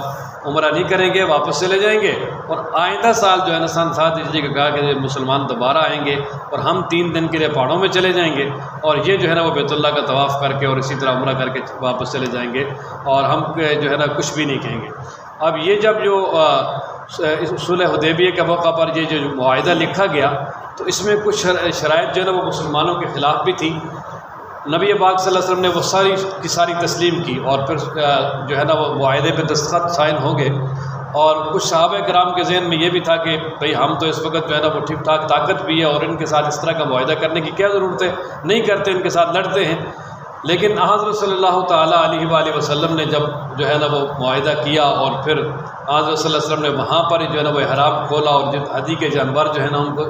S1: عمرہ نہیں کریں گے، واپس چلے جائیں گے، اور آئندہ سال جو ہے نا سن 7 ہجری کا کہا کہ مسلمان دوبارہ آئیں گے، اور ہم 3 دن کے لیے پہاڑوں میں چلے جائیں گے، اور یہ جو ہے نا وہ بیت اللہ کا طواف کر کے اور اسی طرح عمرہ کر کے واپس چلے جائیں گے، اور ہم جو ہے نا کچھ بھی نہیں کہیں گے۔ اب یہ جب جو صلح حدیبیہ کے موقع پر یہ جو معاہدہ لکھا گیا تو اس میں کچھ شرائط جو ہے نا وہ مسلمانوں کے خلاف بھی تھی۔ نبی پاک صلی اللہ علیہ وسلم نے وہ ساری کی ساری تسلیم کی، اور پھر جو ہے نا وہ معاہدے پہ دستخط سائن ہو گئے، اور کچھ صحابہ کرام کے ذہن میں یہ بھی تھا کہ بھئی ہم تو اس وقت جو ہے نا وہ ٹھیک ٹھاک طاقت بھی ہے، اور ان کے ساتھ اس طرح کا معاہدہ کرنے کی کیا ضرورت ہے، نہیں کرتے، ان کے ساتھ لڑتے ہیں۔ لیکن حضرت صلی اللہ تعالیٰ علیہ وآلہ وسلم نے جب جو ہے نا وہ معاہدہ کیا، اور پھر حضرت صلی اللہ علیہ وسلم نے وہاں پر جو ہے نا وہ احرام کھولا، اور حدی کے جانور جو ہے نا ان کو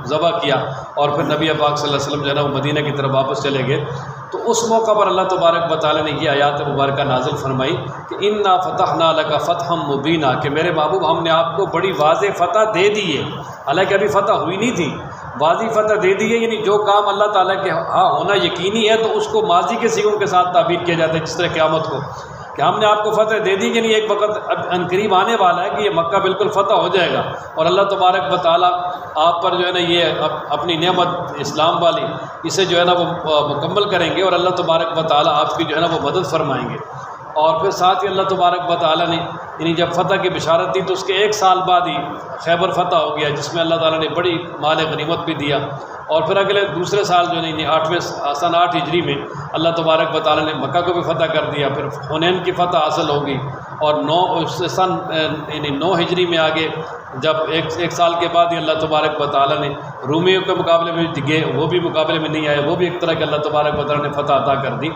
S1: ذبح کیا، اور پھر نبی پاک صلی اللہ علیہ وسلم جو ہے نا وہ مدینہ کی طرف واپس چلے گئے۔ تو اس موقع پر اللہ تبارک و تعالیٰ نے یہ آیات مبارکہ نازل فرمائی کہ انا فتحنا لک فتحا مبینا، کہ میرے محبوب ہم نے آپ کو بڑی واضح فتح دے دی ہے، حالانکہ ابھی فتح ہوئی نہیں تھی، واضح فتح دے دی ہے، یعنی جو کام اللہ تعالیٰ کے ہاں ہونا یقینی ہے تو اس کو ماضی کے صیغوں کے ساتھ تعبیر کیا جاتا ہے، جس طرح قیامت کو کہ ہم نے آپ کو فتح دے دی، یعنی ایک وقت ان قریب آنے والا ہے کہ یہ مکہ بالکل فتح ہو جائے گا، اور اللہ تبارک و تعالیٰ آپ پر جو ہے نا یہ اپنی نعمت اسلام والی اسے جو ہے نا وہ مکمل کریں گے، اور اللہ تبارک و تعالیٰ آپ کی جو ہے نا وہ مدد فرمائیں گے۔ اور پھر ساتھ ہی اللہ تبارک و تعالیٰ نے یعنی جب فتح کی بشارت دی تو اس کے 1 سال بعد ہی خیبر فتح ہو گیا، جس میں اللہ تعالیٰ نے بڑی مال غنیمت بھی دیا، اور پھر اگلے دوسرے سال جو ہے 8ویں سن 8 ہجری میں اللہ تبارک و تعالیٰ نے مکہ کو بھی فتح کر دیا، پھر حنین کی فتح حاصل ہوگی، اور 9 ہجری میں آگے جب ایک سال کے بعد ہی اللہ تبارک و تعالیٰ نے رومیوں کے مقابلے میں گئے، وہ بھی مقابلے میں نہیں آئے، وہ بھی ایک طرح کے اللہ تبارک و تعالیٰ نے فتح عطا کر دی۔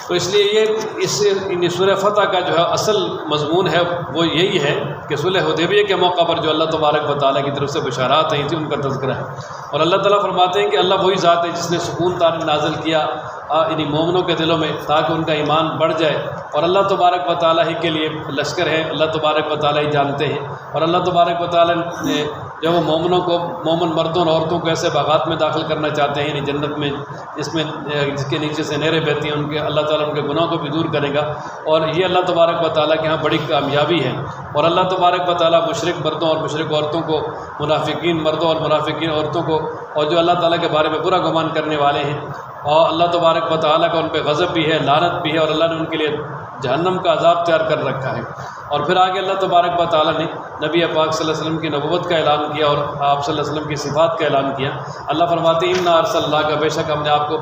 S1: تو اس لیے یہ اس سورہ فتح کا جو ہے اصل مضمون ہے وہ یہی ہے کہ صلح حدیبیہ کے موقع پر جو اللہ تبارک و تعالیٰ کی طرف سے بشارات آئی تھیں ان کا تذکرہ ہے، اور اللہ تعالیٰ فرماتے ہیں کہ اللہ وہی ذات ہے جس نے سکون نازل کیا یعنی مومنوں کے دلوں میں تاکہ ان کا ایمان بڑھ جائے، اور اللہ تبارک و تعالیٰ ہی کے لیے لشکر ہے، اللہ تبارک و تعالیٰ ہی جانتے ہیں، اور اللہ تبارک و تعالیٰ نے جب وہ مومنوں کو مومن مردوں اور عورتوں کو ایسے باغات میں داخل کرنا چاہتے ہیں، یعنی جنت میں جس کے نیچے سے نہریں بہتی ہیں، ان کے اللہ تعالیٰ ان کے گناہوں کو بھی دور کرے گا، اور یہ اللہ تبارک و تعالیٰ کے ہاں بڑی کامیابی ہے۔ اور اللہ تبارک و تعالیٰ مشرک مردوں اور مشرک عورتوں کو، منافقین مردوں اور منافقین عورتوں کو، اور جو اللہ تعالیٰ کے بارے میں برا گمان کرنے والے ہیں، اور اللہ تبارک و تعالیٰ کا ان پہ غضب بھی ہے، لعنت بھی ہے، اور اللہ نے ان کے لیے جہنم کا عذاب تیار کر رکھا ہے۔ اور پھر آگے اللہ تبارک و تعالیٰ نے نبی پاک صلی اللہ علیہ وسلم کی نبوت کا اعلان کیا اور آپ صلی اللہ علیہ وسلم کی صفات کا اعلان کیا۔ اللہ فرماتے ہیں انا ارسلنا کا، بے شک ہم نے آپ کو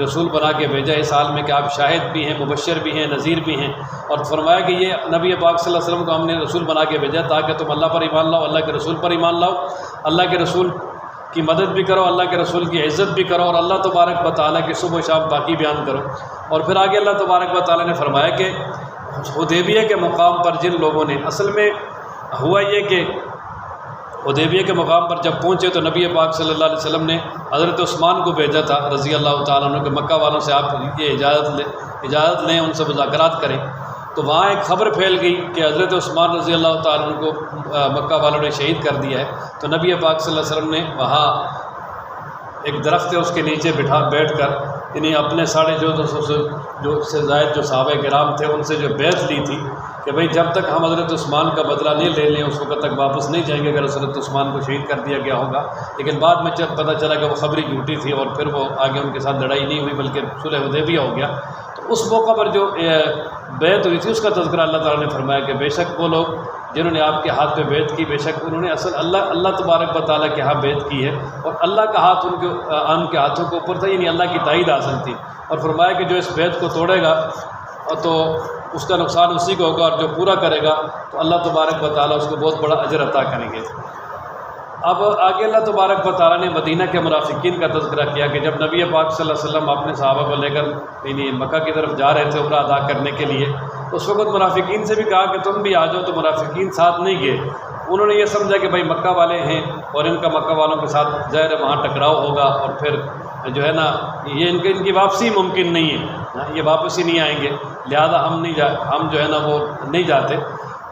S1: رسول بنا کے بھیجا اس حال میں کہ آپ شاہد بھی ہیں، مبشر بھی ہیں، نذیر بھی ہیں، اور فرمایا کہ یہ نبی پاک صلی اللہ علیہ وسلم کو ہم نے رسول بنا کے بھیجا تاکہ تم اللہ پر ایمان لاؤ، اللہ کے رسول پر ایمان لاؤ۔ اللہ کے رسول کی مدد بھی کرو، اللہ کے رسول کی عزت بھی کرو، اور اللہ تبارک و تعالیٰ کی صبح و شام باقی بیان کرو۔ اور پھر آگے اللہ تبارک و تعالیٰ نے فرمایا کہ حدیبیہ کے مقام پر جن لوگوں نے، اصل میں ہوا یہ کہ حدیبیہ کے مقام پر جب پہنچے تو نبی پاک صلی اللہ علیہ وسلم نے حضرت عثمان کو بھیجا تھا رضی اللہ تعالیٰ عنہ کہ مکہ والوں سے آپ یہ اجازت لیں، ان سے مذاکرات کریں۔ تو وہاں ایک خبر پھیل گئی کہ حضرت عثمان رضی اللہ تعالیٰ عنہ کو مکہ والوں نے شہید کر دیا ہے۔ تو نبی پاک صلی اللہ علیہ وسلم نے وہاں ایک درخت ہے اس کے نیچے بیٹھ کر یعنی اپنے 250 سے زائد جو صحابہ کرام تھے ان سے جو بیعت لی تھی کہ بھئی جب تک ہم حضرت عثمان کا بدلہ نہیں لے لیں اس وقت تک واپس نہیں جائیں گے اگر حضرت عثمان کو شہید کر دیا گیا ہوگا۔ لیکن بعد میں جب پتہ چلا کہ وہ خبری جھوٹی تھی اور پھر وہ آگے ان کے ساتھ لڑائی نہیں ہوئی بلکہ صلح حدیبیہ ہو گیا۔ تو اس موقع پر جو بیعت ہوئی تھی اس کا تذکرہ اللہ تعالیٰ نے فرمایا کہ بے شک وہ لوگ جنہوں نے آپ کے ہاتھ پہ بیعت کی، بے شک انہوں نے اصل اللہ تبارک و تعالیٰ کے ہاں بیعت کی ہے، اور اللہ کا ہاتھ ان کے ہاتھوں کے اوپر تھا، یعنی اللہ کی تائید حاصل تھی۔ اور فرمایا کہ جو اس بیعت کو توڑے گا تو اس کا نقصان اسی کو ہوگا، اور جو پورا کرے گا تو اللہ تبارک و تعالیٰ اس کو بہت بڑا اجر عطا کریں گے۔ اب آگے اللہ تبارک و تعالیٰ نے مدینہ کے منافقین کا تذکرہ کیا کہ جب نبی پاک صلی اللہ علیہ وسلم اپنے صحابہ کو لے کر یعنی مکہ کی طرف جا رہے تھے عمرہ ادا کرنے کے لیے، تو اس وقت منافقین سے بھی کہا کہ تم بھی آ جاؤ، تو منافقین ساتھ نہیں گئے۔ انہوں نے یہ سمجھا کہ بھائی مکہ والے ہیں اور ان کا مکہ والوں کے ساتھ ظاہر وہاں ٹکراؤ ہوگا، اور پھر جو ہے نا یہ ان کی واپسی ممکن نہیں ہے، یہ واپس ہی نہیں آئیں گے، لہذا ہم جو ہے نا وہ نہیں جاتے۔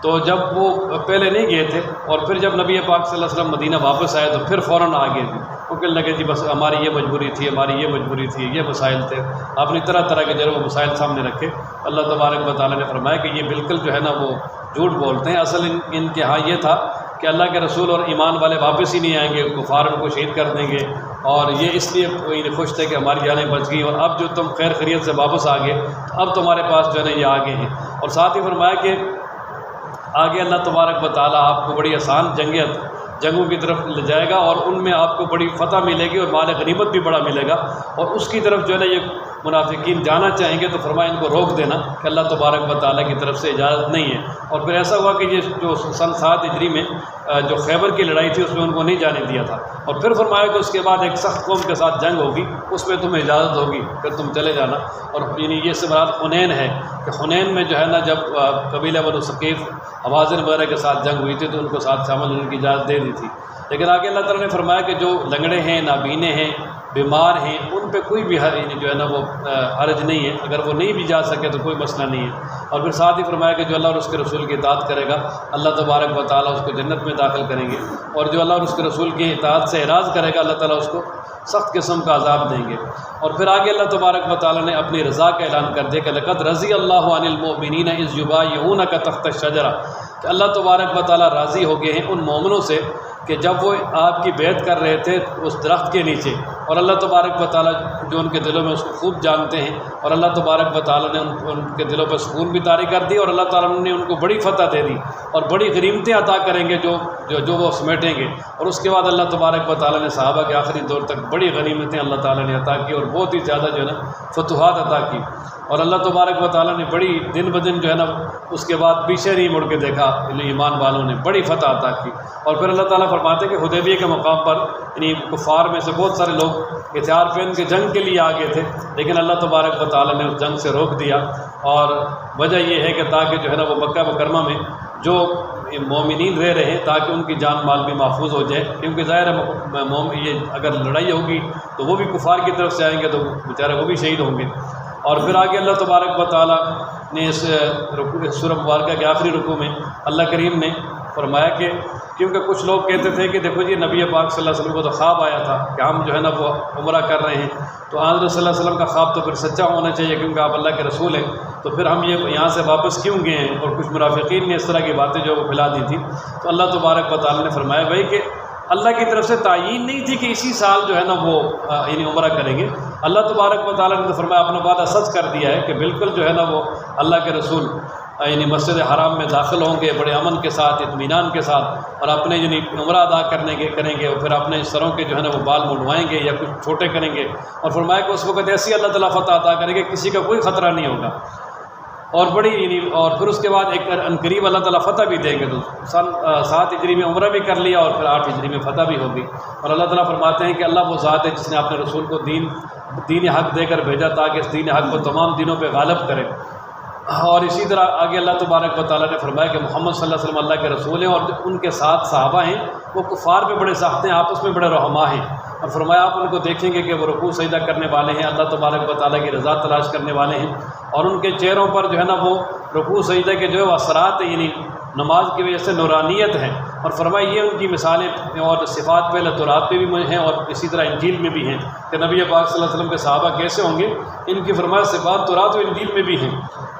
S1: تو جب وہ پہلے نہیں گئے تھے اور پھر جب نبی پاک صلی اللہ علیہ وسلم مدینہ واپس آئے تو پھر فوراً آ گئے تھے، وہ کہنے لگے جی بس ہماری یہ مجبوری تھی، ہماری یہ مجبوری تھی، یہ مسائل تھے۔ آپ نے طرح طرح کے جو وہ مسائل سامنے رکھے۔ اللہ تبارک و تعالیٰ نے فرمایا کہ یہ بالکل جو ہے نا وہ جھوٹ بولتے ہیں، اصل ان کے ہاں یہ تھا کہ اللہ کے رسول اور ایمان والے واپس ہی نہیں آئیں گے، کفار ان کو شہید کر دیں گے، اور یہ اس لیے خوش تھے کہ ہماری جانیں بچ گئیں، اور اب جو تم خیر خیریت سے واپس آ گئے تو اب تمہارے پاس جو ہے نا یہ آگے ہیں۔ اور ساتھ ہی فرمایا کہ آگے اللہ تبارک و تعالیٰ آپ کو بڑی آسان جنگوں کی طرف لے جائے گا، اور ان میں آپ کو بڑی فتح ملے گی اور مال غنیمت بھی بڑا ملے گا، اور اس کی طرف جو ہے نا یہ منافقین جانا چاہیں گے تو فرمایا ان کو روک دینا کہ اللہ تبارک و تعالیٰ کی طرف سے اجازت نہیں ہے۔ اور پھر ایسا ہوا کہ یہ جو سن 7 ہجری میں جو خیبر کی لڑائی تھی اس میں ان کو نہیں جانے دیا تھا، اور پھر فرمایا کہ اس کے بعد ایک سخت قوم کے ساتھ جنگ ہوگی، اس میں تمہیں اجازت ہوگی، پھر تم چلے جانا۔ اور یعنی یہ سے مراد حنین ہے کہ حنین میں جو ہے نا جب قبیلہ بنو ثقیف حوازن وغیرہ کے ساتھ جنگ ہوئی تھی تو ان کو ساتھ شامل ہونے کی اجازت دے دی تھی۔ لیکن آگے اللہ تعالیٰ نے فرمایا کہ جو لنگڑے ہیں، نابینے ہیں، بیمار ہیں، ان پہ کوئی بھی جو ہے نا وہ حرج نہیں ہے، اگر وہ نہیں بھی جا سکے تو کوئی مسئلہ نہیں ہے۔ اور پھر ساتھ ہی فرمایا کہ جو اللہ اور اس کے رسول کی اطاعت کرے گا اللہ تبارک و تعالیٰ اس کو جنت میں داخل کریں گے، اور جو اللہ اور اس کے رسول کی اطاعت سے اعراض کرے گا اللہ تعالیٰ اس کو سخت قسم کا عذاب دیں گے۔ اور پھر آگے اللہ تبارک و تعالیٰ نے اپنی رضا کا اعلان کر دیا کہ لقد رضی اللہ عن المؤمنین اذ یبایعونک تحت الشجرہ، کہ اللہ تبارک و تعالیٰ راضی ہو گئے ہیں ان مومنوں سے کہ جب وہ آپ کی بیعت کر رہے تھے اس درخت کے نیچے، اور اللہ تبارک و تعالیٰ جو ان کے دلوں میں اس کو خوب جانتے ہیں، اور اللہ تبارک و تعالیٰ نے ان کے دلوں پر سکون بھی طاری کر دی، اور اللہ تعالیٰ نے ان کو بڑی فتح دے دی اور بڑی غنیمتیں عطا کریں گے جو وہ سمیٹیں گے۔ اور اس کے بعد اللہ تبارک و تعالیٰ نے صحابہ کے آخری دور تک بڑی غنیمتیں اللہ تعالیٰ نے عطا کی اور بہت ہی زیادہ جو ہے نا فتوحات عطا کی، اور اللہ تبارک و تعالیٰ نے بڑی دن بدن جو ہے نا اس کے بعد پیچھے نہیں مڑ کے دیکھا، ایمان والوں نے بڑی فتح عطا کی۔ اور پھر اللہ تعالیٰ فرماتے ہیں کہ حدیبیہ کے مقام پر یعنی کفار میں سے بہت سارے لوگ ہتھیار پہن کے جنگ کے لیے آگے تھے، لیکن اللہ تبارک و تعالیٰ نے اس جنگ سے روک دیا، اور وجہ یہ ہے کہ تاکہ جو ہے نا وہ مکہ مکرمہ میں جو مومنین رہ رہے ہیں تاکہ ان کی جان مال بھی محفوظ ہو جائے، کیونکہ ظاہر ہے یہ اگر لڑائی ہوگی تو وہ بھی کفار کی طرف سے آئیں گے تو بیچارے وہ بھی شہید ہوں گے۔ اور پھر آگے اللہ تبارک و تعالیٰ نے اس سورہ مبارکہ کے آخری رکوع میں اللہ کریم نے فرمایا کہ کیونکہ کچھ لوگ کہتے تھے کہ دیکھو جی نبی پاک صلی اللہ علیہ وسلم کو تو خواب آیا تھا کہ ہم جو ہے نا وہ عمرہ کر رہے ہیں، تو حضرت صلی اللہ علیہ وسلم کا خواب تو پھر سچا ہونا چاہیے کیونکہ آپ اللہ کے رسول ہیں، تو پھر ہم یہ یہاں سے واپس کیوں گئے ہیں؟ اور کچھ منافقین نے اس طرح کی باتیں جو وہ پھیلا دی تھی، تو اللہ تبارک و تعالیٰ نے فرمایا بھائی کہ اللہ کی طرف سے تعین نہیں تھی کہ اسی سال جو ہے نا وہ یعنی عمرہ کریں گے۔ اللہ تبارک و تعالیٰ نے تو فرمایا اپنا وعدہ سچ کر دیا ہے کہ بالکل جو ہے نا وہ اللہ کے رسول یعنی مسجد حرام میں داخل ہوں گے بڑے امن کے ساتھ، اطمینان کے ساتھ، اور اپنے یعنی عمرہ ادا کریں گے، اور پھر اپنے سروں کے جو ہے نا وہ بال منڈوائیں گے یا کچھ چھوٹے کریں گے، اور فرمایا کہ اس وقت ایسی اللہ تعالیٰ فتح عطا کریں گے کسی کا کوئی خطرہ نہیں ہوگا۔ اور اور پھر اس کے بعد ایک عنقریب اللہ تعالیٰ فتح بھی دیں گے. تو سن 7 ہجری میں عمرہ بھی کر لیا اور پھر 8 ہجری میں فتح بھی ہوگی. اور اللہ تعالیٰ فرماتے ہیں کہ اللہ وہ ذات ہے جس نے اپنے رسول کو دین حق دے کر بھیجا تاکہ اس دین حق کو تمام دینوں پہ غالب کرے. اور اسی طرح آگے اللہ تبارک و تعالیٰ نے فرمایا کہ محمد صلی اللہ علیہ وسلم اللہ کے رسول ہیں اور ان کے ساتھ صحابہ ہیں وہ کفار پہ بڑے سخت ہیں، آپس میں بڑے رحماء ہیں. اور فرمایا آپ ان کو دیکھیں گے کہ وہ رکوع سجدہ کرنے والے ہیں، اللہ تبارک و تعالیٰ کی رضا تلاش کرنے والے ہیں، اور ان کے چہروں پر جو ہے نا وہ رکوع سجدہ کے جو ہے وہ اثرات ہیں، یعنی نماز کی وجہ سے نورانیت ہے. اور فرمایا یہ ان کی مثالیں اور صفات پہ تورات پہ بھی ہیں اور اسی طرح انجیل میں بھی ہیں کہ نبی پاک صلی اللہ علیہ وسلم کے صحابہ کیسے ہوں گے. ان کی فرمایا صفات تورات و انجیل میں بھی ہیں.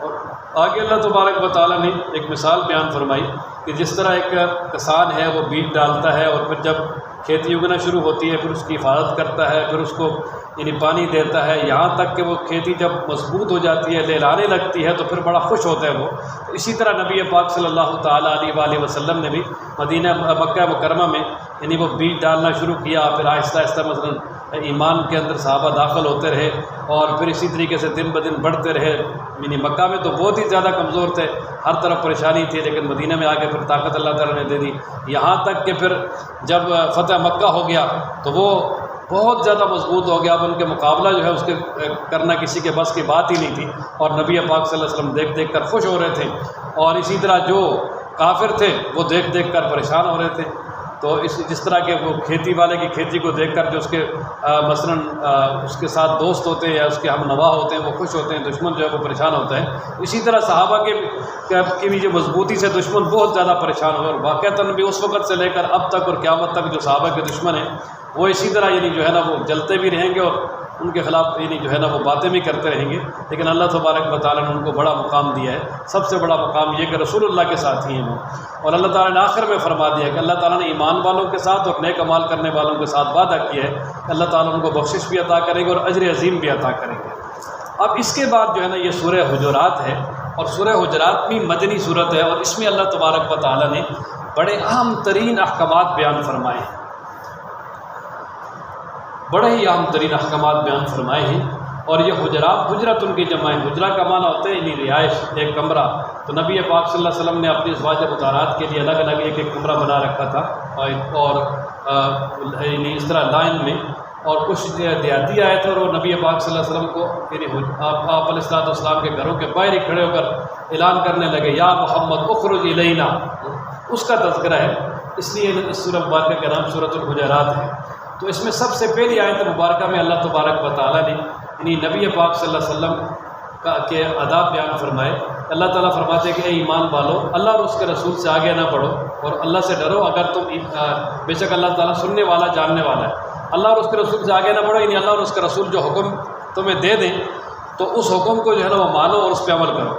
S1: اور آگے اللہ تبارک و تعالیٰ نے ایک مثال بیان فرمائی کہ جس طرح ایک کسان ہے وہ بیج ڈالتا ہے اور پھر جب کھیتی اگنا شروع ہوتی ہے پھر اس کی حفاظت کرتا ہے، پھر اس کو یعنی پانی دیتا ہے یہاں تک کہ وہ کھیتی جب مضبوط ہو جاتی ہے، لہلانے لگتی ہے تو پھر بڑا خوش ہوتا ہے وہ. اسی طرح نبی پاک صلی اللہ تعالیٰ علیہ وآلہ وسلم نے بھی مکہ مکرمہ میں یعنی وہ بیج ڈالنا شروع کیا. پھر آہستہ آہستہ مثلا ایمان کے اندر صحابہ داخل ہوتے رہے اور پھر اسی طریقے سے دن بدن بڑھتے رہے. یعنی مکہ میں تو بہت ہی زیادہ کمزور تھے، ہر طرف پریشانی تھی، لیکن مدینہ میں آ کے پھر طاقت اللہ تعالیٰ نے دے دی. یہاں تک کہ پھر جب فتح مکہ ہو گیا تو وہ بہت زیادہ مضبوط ہو گیا. اب ان کے مقابلہ جو ہے اس کے کرنا کسی کے بس کی بات ہی نہیں تھی اور نبی پاک صلی اللہ علیہ وسلم دیکھ دیکھ کر خوش ہو رہے تھے اور اسی طرح جو کافر تھے وہ دیکھ دیکھ کر پریشان ہو رہے تھے. تو جس طرح کہ وہ کھیتی والے کی کھیتی کو دیکھ کر جو اس کے مثلاً اس کے ساتھ دوست ہوتے ہیں یا اس کے ہم نوا ہوتے ہیں وہ خوش ہوتے ہیں، دشمن جو ہے وہ پریشان ہوتا ہے. اسی طرح صحابہ کی بھی جو مضبوطی سے دشمن بہت زیادہ پریشان ہوئے اور واقعتاً بھی اس وقت سے لے کر اب تک اور قیامت تک جو صحابہ کے دشمن ہیں وہ اسی طرح یعنی جو ہے نا وہ جلتے بھی رہیں گے اور ان کے خلاف یعنی جو ہے نا وہ باتیں بھی کرتے رہیں گے. لیکن اللہ تبارک و تعالیٰ نے ان کو بڑا مقام دیا ہے. سب سے بڑا مقام یہ کہ رسول اللہ کے ساتھ ہی ہیں وہ. اور اللہ تعالیٰ نے آخر میں فرما دیا کہ اللہ تعالیٰ نے ایمان والوں کے ساتھ اور نیک عمال کرنے والوں کے ساتھ وعدہ کیا ہے کہ اللہ تعالیٰ ان کو بخشش بھی عطا کریں گے اور اجر عظیم بھی عطا کریں گے. اب اس کے بعد جو ہے نا یہ سورہ حجرات ہے اور سورہ حجرات بھی مدنی صورت ہے اور اس میں اللہ تبارک و تعالیٰ نے بڑے اہم ترین احکامات بیان فرمائے ہیں، بڑے ہی اہم ترین احکامات بیان فرمائے ہیں. اور یہ حجرات حجرت ان کی جمع ہے. حجرہ کا معنی ہوتا ہے یعنی رہائش، ایک کمرہ. تو نبی پاک صلی اللہ علیہ وسلم نے اپنی ازواج مطہرات کے لیے الگ الگ ایک ایک کمرہ بنا رکھا تھا اور یعنی اس طرح لائن میں. اور کچھ دیہاتی آئے تھے اور وہ نبی پاک صلی اللہ علیہ وسلم کو یعنی آپ علیہ السلام کے گھروں کے باہر ہی کھڑے ہو کر اعلان کرنے لگے یا محمد اخرج الینا. اس کا تذکرہ ہے، اس لیے اس سورہ مبارکہ کا نام سورۃ الحجرات ہے. تو اس میں سب سے پہلی آیت مبارکہ میں اللہ تبارک و تعالیٰ نے یعنی نبی پاک صلی اللہ علیہ وسلم کے آداب بیان فرمائے. اللہ تعالیٰ فرماتے ہیں کہ اے ایمان والو اللہ اور اس کے رسول سے آگے نہ بڑھو اور اللہ سے ڈرو اگر تم بے شک اللہ تعالیٰ سننے والا جاننے والا ہے. اللہ اور اس کے رسول سے آگے نہ بڑھو یعنی اللہ اور اس کے رسول جو حکم تمہیں دے دیں تو اس حکم کو جو ہے نا وہ مانو اور اس پہ عمل کرو.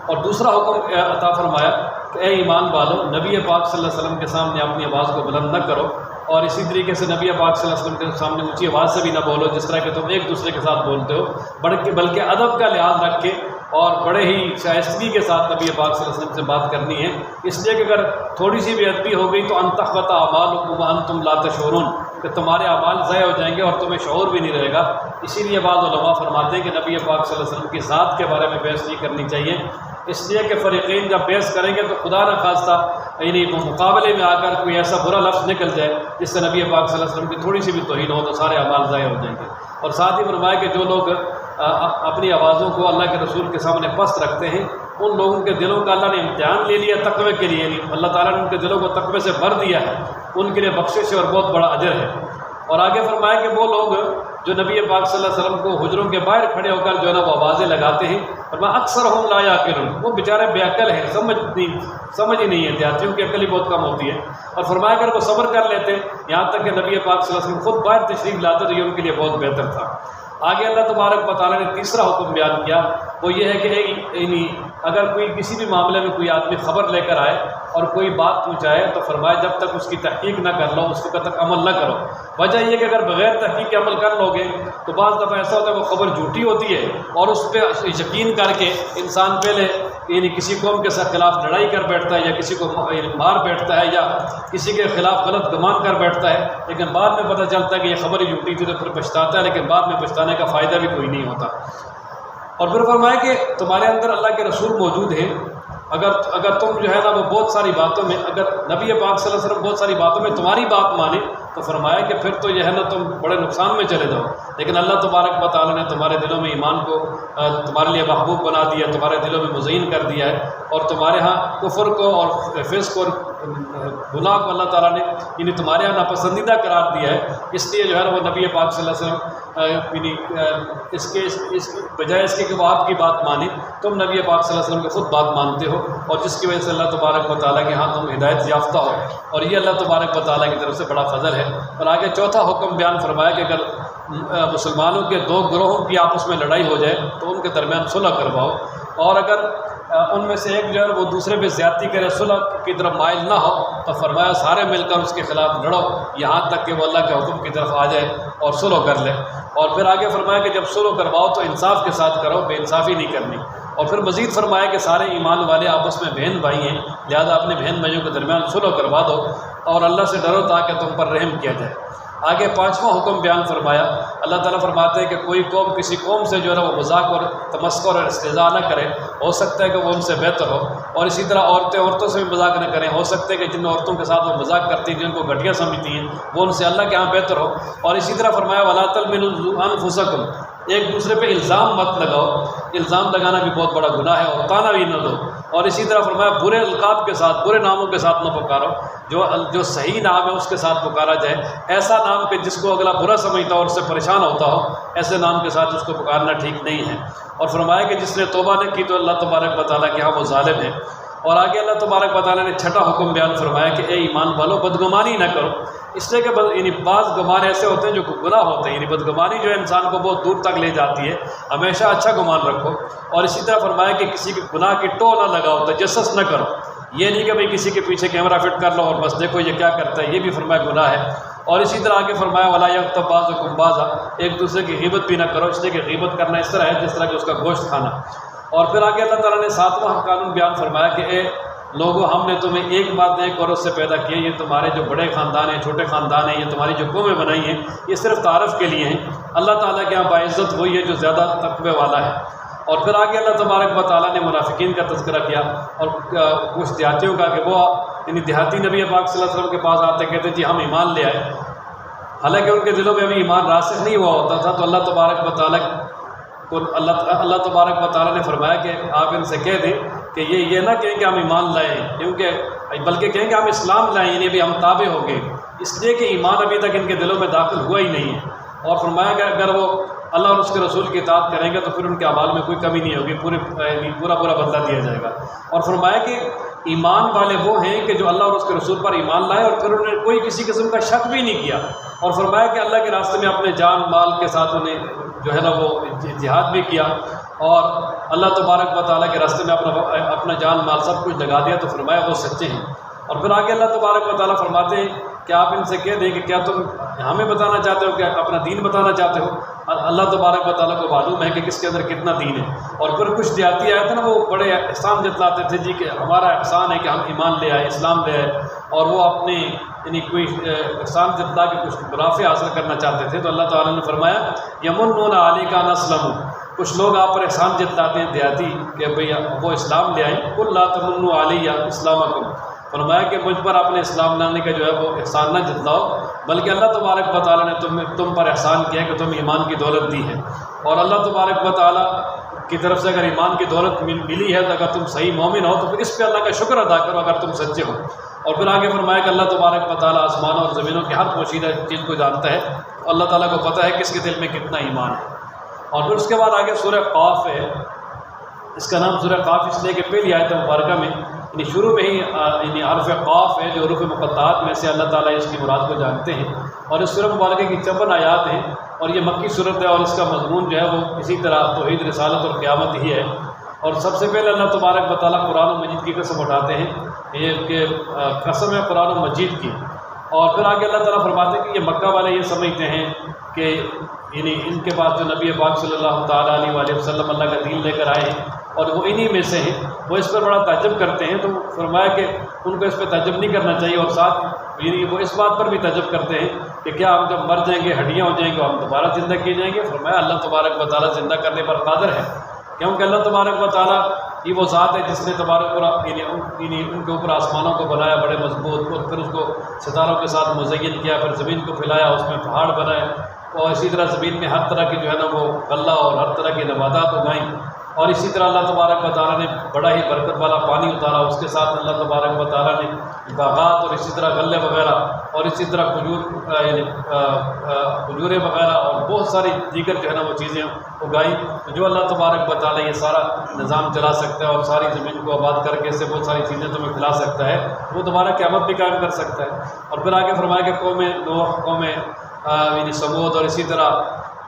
S1: اور دوسرا حکم عطا فرمایا کہ اے ایمان والو نبی پاک صلی اللہ علیہ وسلم کے سامنے اپنی آواز کو بلند نہ کرو اور اسی طریقے سے نبی پاک صلی اللہ علیہ وسلم کے سامنے اونچی آواز سے بھی نہ بولو جس طرح کہ تم ایک دوسرے کے ساتھ بولتے ہو، بلکہ ادب کا لحاظ رکھ کے اور بڑے ہی شائستگی کے ساتھ نبی پاک صلی اللہ علیہ وسلم سے بات کرنی ہے. اس لیے کہ اگر تھوڑی سی بھی ادبی ہو گئی تو ان تحبط اعمالکم وانتم لا تشعرون، کہ تمہارے اعمال ضائع ہو جائیں گے اور تمہیں شعور بھی نہیں رہے گا. اسی لیے بعض علماء فرماتے ہیں کہ نبی پاک صلی اللہ علیہ وسلم کی ذات کے بارے میں بحث نہیں کرنی چاہیے، اس لیے کہ فریقین جب بحث کریں گے تو خدا نہ خواستہ یعنی مقابلے میں آ کر کوئی ایسا برا لفظ نکل جائے جس سے نبی پاک صلی اللہ علیہ وسلم کی تھوڑی سی بھی توہین ہو تو سارے اعمال ضائع ہو جائیں گے. اور ساتھ ہی فرمایا کہ جو لوگ اپنی آوازوں کو اللہ کے رسول کے سامنے پست رکھتے ہیں ان لوگوں کے دلوں کا اللہ نے امتحان لے لیا تقوی کے لیے، اللہ تعالیٰ نے ان کے دلوں کو تقوی سے بھر دیا ہے، ان کے لیے بخشش ہے اور بہت بڑا اجر ہے. اور آگے فرمایا کہ وہ لوگ جو نبی پاک صلی اللہ علیہ وسلم کو حجروں کے باہر کھڑے ہو کر جو ہے نا وہ آوازیں لگاتے ہیں، اور میں اکثر ہم لا یعقلون، وہ بیچارے بے عقل ہیں، سمجھ ہی نہیں ہے، دیہاتیوں کی عقل ہی بہت کم ہوتی ہے. اور فرمایا کر وہ صبر کر لیتے یہاں تک کہ نبی پاک صلی اللہ علیہ وسلم خود باہر تشریف لاتے تو یہ ان کے لیے بہت بہتر تھا. آگے اللہ تبارک و تعالیٰ نے تیسرا حکم بیان کیا، وہ یہ ہے کہ اگر کوئی کسی بھی معاملے میں کوئی آدمی خبر لے کر آئے اور کوئی بات پہنچائے تو فرمایا جب تک اس کی تحقیق نہ کر لو اس وقت تک عمل نہ کرو. وجہ یہ کہ اگر بغیر تحقیق کے عمل کر لو گے تو بعض دفعہ ایسا ہوتا ہے وہ خبر جھوٹی ہوتی ہے اور اس پہ یقین کر کے انسان پہلے یعنی کسی قوم کے ساتھ خلاف لڑائی کر بیٹھتا ہے یا کسی کو مار بیٹھتا ہے یا کسی کے خلاف غلط گمان کر بیٹھتا ہے، لیکن بعد میں پتہ چلتا ہے کہ یہ خبر ہی جھوٹی تھی تو پھر پچھتاتا ہے، لیکن بعد میں پچھتانے کا فائدہ بھی کوئی نہیں ہوتا. اور پھر فرمایا کہ تمہارے اندر اللہ کے رسول موجود ہیں، اگر تم جو ہے نا وہ بہت ساری باتوں میں، اگر نبی پاک صلی اللہ علیہ وسلم بہت ساری باتوں میں تمہاری بات مانے تو فرمایا کہ پھر تو یہ ہے نا تم بڑے نقصان میں چلے جاؤ، لیکن اللہ تبارک و تعالیٰ نے تمہارے دلوں میں ایمان کو تمہارے لیے محبوب بنا دیا، تمہارے دلوں میں مزین کر دیا ہے، اور تمہارے ہاں کفر کو اور فسق اور گناہ کو اللہ تعالیٰ نے یعنی تمہارے یہاں ناپسندیدہ قرار دیا ہے۔ اس لیے جو ہے نا وہ نبی پاک صلی اللہ علیہ وسلم یعنی اس بجائے اس کے کہ وہ آپ کی بات مانے، تم نبی پاک صلی اللہ علیہ وسلم کی خود بات مانتے ہو، اور جس کی وجہ سے اللہ تبارک و تعالیٰ کے ہاں تم ہدایت یافتہ ہو، اور یہ اللہ تبارک و تعالیٰ کی طرف سے بڑا فضل ہے۔ اور آگے چوتھا حکم بیان فرمایا کہ اگر مسلمانوں کے دو گروہوں کی آپس میں لڑائی ہو جائے تو ان کے درمیان صلح کرواؤ، اور اگر ان میں سے ایک جو ہے وہ دوسرے پہ زیادتی کرے، صلح کی طرف مائل نہ ہو، تو فرمایا سارے مل کر اس کے خلاف لڑو یہاں تک کہ وہ اللہ کے حکم کی طرف آ جائے اور صلح کر لے۔ اور پھر آگے فرمایا کہ جب صلح کرواؤ تو انصاف کے ساتھ کرو، بے انصافی نہیں کرنی۔ اور پھر مزید فرمایا کہ سارے ایمان والے آپس میں بہن بھائی ہیں، لہذا اپنے بہن بھائیوں کے درمیان صلح کروا دو، اور اللہ سے ڈرو تاکہ تم پر رحم کیا جائے۔ آگے پانچواں حکم بیان فرمایا، اللہ تعالیٰ فرماتے ہیں کہ کوئی قوم کسی قوم سے جو ہے وہ مذاق اور تمسخر اور استہزاء نہ کرے، ہو سکتا ہے کہ وہ ان سے بہتر ہو، اور اسی طرح عورتیں عورتوں سے بھی مذاق نہ کریں، ہو سکتا ہے کہ جن عورتوں کے ساتھ وہ مذاق کرتی ہیں، جن کو گھٹیا سمجھتی ہیں، وہ ان سے اللہ کے ہاں بہتر ہو۔ اور اسی طرح فرمایا وَلَا تَلْمِزُوا أَنفُسَكُمْ، ایک دوسرے پہ الزام مت لگاؤ، الزام لگانا بھی بہت بڑا گناہ ہے، اور طعنہ بھی نہ دو۔ اور اسی طرح فرمایا برے القاب کے ساتھ، برے ناموں کے ساتھ نہ پکارو، جو صحیح نام ہے اس کے ساتھ پکارا جائے، ایسا نام کہ جس کو اگلا برا سمجھتا ہو اور اس سے پریشان ہوتا ہو، ایسے نام کے ساتھ اس کو پکارنا ٹھیک نہیں ہے۔ اور فرمایا کہ جس نے توبہ نہ کی تو اللہ تبارک و تعالیٰ کے ہاں وہ ظالم ہے۔ اور آگے اللہ تبارک و تعالیٰ نے چھٹا حکم بیان فرمایا کہ اے ایمان والو بدگمانی نہ کرو، اس لیے کہ یعنی بعض گمان ایسے ہوتے ہیں جو گناہ ہوتے ہیں، یعنی بدگمانی جو ہے انسان کو بہت دور تک لے جاتی ہے، ہمیشہ اچھا گمان رکھو۔ اور اسی طرح فرمایا کہ کسی کے گناہ کی ٹو نہ لگاؤ، تجسس نہ کرو، یہ نہیں کہ بھئی کسی کے پیچھے کیمرہ فٹ کر لو اور بس دیکھو یہ کیا کرتا ہے، یہ بھی فرمایا گناہ ہے۔ اور اسی طرح آگے فرمایا وَلَا يَغْتَب بَعْضُكُمْ بَعْضًا، ایک دوسرے کی غیبت بھی نہ کرو، اس لیے کہ غیبت کرنا اس طرح ہے جس طرح کہ اس کا گوشت کھانا۔ اور پھر آگے اللہ تعالیٰ نے ساتواں قانون بیان فرمایا کہ اے لوگوں، ہم نے تمہیں ایک بات ایک عورت سے پیدا کیا، یہ تمہارے جو بڑے خاندان ہیں، چھوٹے خاندان ہیں، یہ تمہاری جو قومیں بنائی ہیں، یہ صرف تعارف کے لیے ہیں۔ اللہ تعالیٰ کے یہاں باعزت وہی ہے جو زیادہ تقوی والا ہے۔ اور پھر آگے اللہ تبارک و تعالیٰ نے منافقین کا تذکرہ کیا، اور کچھ دیہاتیوں کا کہ وہ یعنی دیہاتی نبی پاک صلی اللہ علیہ وسلم کے پاس آتے کہتے جی ہم ایمان لے آئے، حالانکہ ان کے دلوں میں ابھی ایمان راسخ نہیں ہوا ہوتا تھا۔ تو اللہ تبارک و تعالیٰ کو اللہ تبارک و تعالیٰ نے فرمایا کہ آپ ان سے کہہ دیں کہ یہ نہ کہیں کہ ہم ایمان لائیں، کیونکہ بلکہ کہیں کہ ہم اسلام لائیں، یعنی ابھی ہم تابع ہو گئے، اس لیے کہ ایمان ابھی تک ان کے دلوں میں داخل ہوا ہی نہیں ہے۔ اور فرمایا کہ اگر وہ اللہ اور اس کے رسول کی اطاعت کریں گے تو پھر ان کے اعمال میں کوئی کمی نہیں ہوگی، پورا بدلہ دیا جائے گا۔ اور فرمایا کہ ایمان والے وہ ہیں کہ جو اللہ اور اس کے رسول پر ایمان لائے اور پھر انہوں نے کوئی کسی قسم کا شک بھی نہیں کیا، اور فرمایا کہ اللہ کے راستے میں اپنے جان مال کے ساتھ انہیں جو ہے نا وہ جہاد بھی کیا، اور اللہ تبارک و تعالیٰ کے راستے میں اپنا جان مال سب کچھ لگا دیا، تو فرمایا وہ سچے ہیں۔ اور پھر آگے اللہ تبارک و تعالیٰ فرماتے ہیں کہ آپ ان سے کہہ دیں کہ کیا تم ہمیں بتانا چاہتے ہو، کہ اپنا دین بتانا چاہتے ہو؟ اللہ تبارک و تعالیٰ کو معلوم ہے کہ کس کے اندر کتنا دین ہے۔ اور پھر کچھ دیہاتی آئے تھے نا، وہ بڑے احسان جتلاتے تھے جی کہ ہمارا احسان ہے کہ ہم ایمان لے آئے، اسلام لے آئے، اور وہ اپنے یعنی کوئی احسان جتلا کے کچھ منافع حاصل کرنا چاہتے تھے۔ تو اللہ تعالیٰ نے فرمایا یمنون علیک ان اسلموا، کچھ لوگ آپ پر احسان جتلاتے ہیں دیہاتی کہ بھئی وہ اسلام لے آئیں، قل لا تمنوا علی اسلامکم، فرمایا کہ مجھ پر اپنے اسلام لانے کا جو ہے وہ احسان نہ جتلاؤ، بلکہ اللہ تبارک و تعالیٰ نے تم پر احسان کیا کہ تم ایمان کی دولت دی ہے، اور اللہ تبارک و تعالیٰ کی طرف سے اگر ایمان کی دولت ملی ہے تو اگر تم صحیح مومن ہو تو پھر اس پہ اللہ کا شکر ادا کرو اگر تم سچے ہو۔ اور پھر آگے فرمایا کہ اللہ تبارک و تعالیٰ آسمانوں اور زمینوں کی ہر پوشیدہ چیز کو جانتا ہے، اللہ تعالیٰ کو پتہ ہے کس کے دل میں کتنا ایمان ہے۔ اور پھر اس کے بعد آگے سورہ قاف ہے، اس کا نام سورہ قاف اس لیے کہ پہلی آیت مبارکہ میں یعنی شروع میں ہی یعنی حرف قاف ہے جو حروف مقطعات میں سے اللہ تعالیٰ اس کی مراد کو جانتے ہیں، اور اس سورہ مبارکہ کی 54 آیات ہیں، اور یہ مکی صورت ہے، اور اس کا مضمون جو ہے وہ اسی طرح توحید، رسالت اور قیامت ہی ہے۔ اور سب سے پہلے اللہ تبارک و تعالیٰ قرآن و مجید کی قسم اٹھاتے ہیں، یہ کہ قسم ہے قرآن و مجید کی، اور پھر آگے اللہ تعالیٰ فرماتے ہیں کہ یہ مکہ والے یہ سمجھتے ہیں کہ یعنی ان کے پاس جو نبی پاک صلی اللہ تعالیٰ علیہ وآلہ وسلم اللہ کا دین لے کر آئے ہیں اور وہ انہی میں سے ہیں، وہ اس پر بڑا تعجب کرتے ہیں۔ تو فرمایا کہ ان کو اس پہ تعجب نہیں کرنا چاہیے، اور ساتھ یعنی وہ اس بات پر بھی تعجب کرتے ہیں کہ کیا ہم جب مر جائیں گے، ہڈیاں ہو جائیں گے، ہم دوبارہ زندہ کیے جائیں گے؟ فرمایا اللہ تبارک و تعالیٰ زندہ کرنے پر قادر ہے، کیونکہ اللہ تبارک و تعالیٰ یہ وہ ذات ہے جس نے تبارک ان کے اوپر آسمانوں کو بنایا بڑے مضبوط، اور پھر اس کو ستاروں کے ساتھ مزین کیا، پھر زمین کو پھیلایا، اس میں پہاڑ بنائے، اور اسی طرح زمین میں ہر طرح کی جو ہے نا وہ غلہ اور ہر طرح کی نباتات اگائیں، اور اسی طرح اللہ تبارک و تعالیٰ نے بڑا ہی برکت والا پانی اتارا، اس کے ساتھ اللہ تبارک و تعالیٰ نے باغات اور اسی طرح غلے وغیرہ اور اسی طرح کھجوریں وغیرہ اور بہت ساری دیگر جو ہے نا وہ چیزیں اگائیں۔ جو اللہ تبارک و تعالیٰ یہ سارا نظام چلا سکتا ہے اور ساری زمین کو آباد کر کے اس سے بہت ساری چیزیں تمہیں کھلا سکتا ہے، وہ دوبارہ قیامت بھی قائم کر سکتا ہے۔ اور پھر آگے فرمایا کہ قوم نوح، قوم سمود اور اسی طرح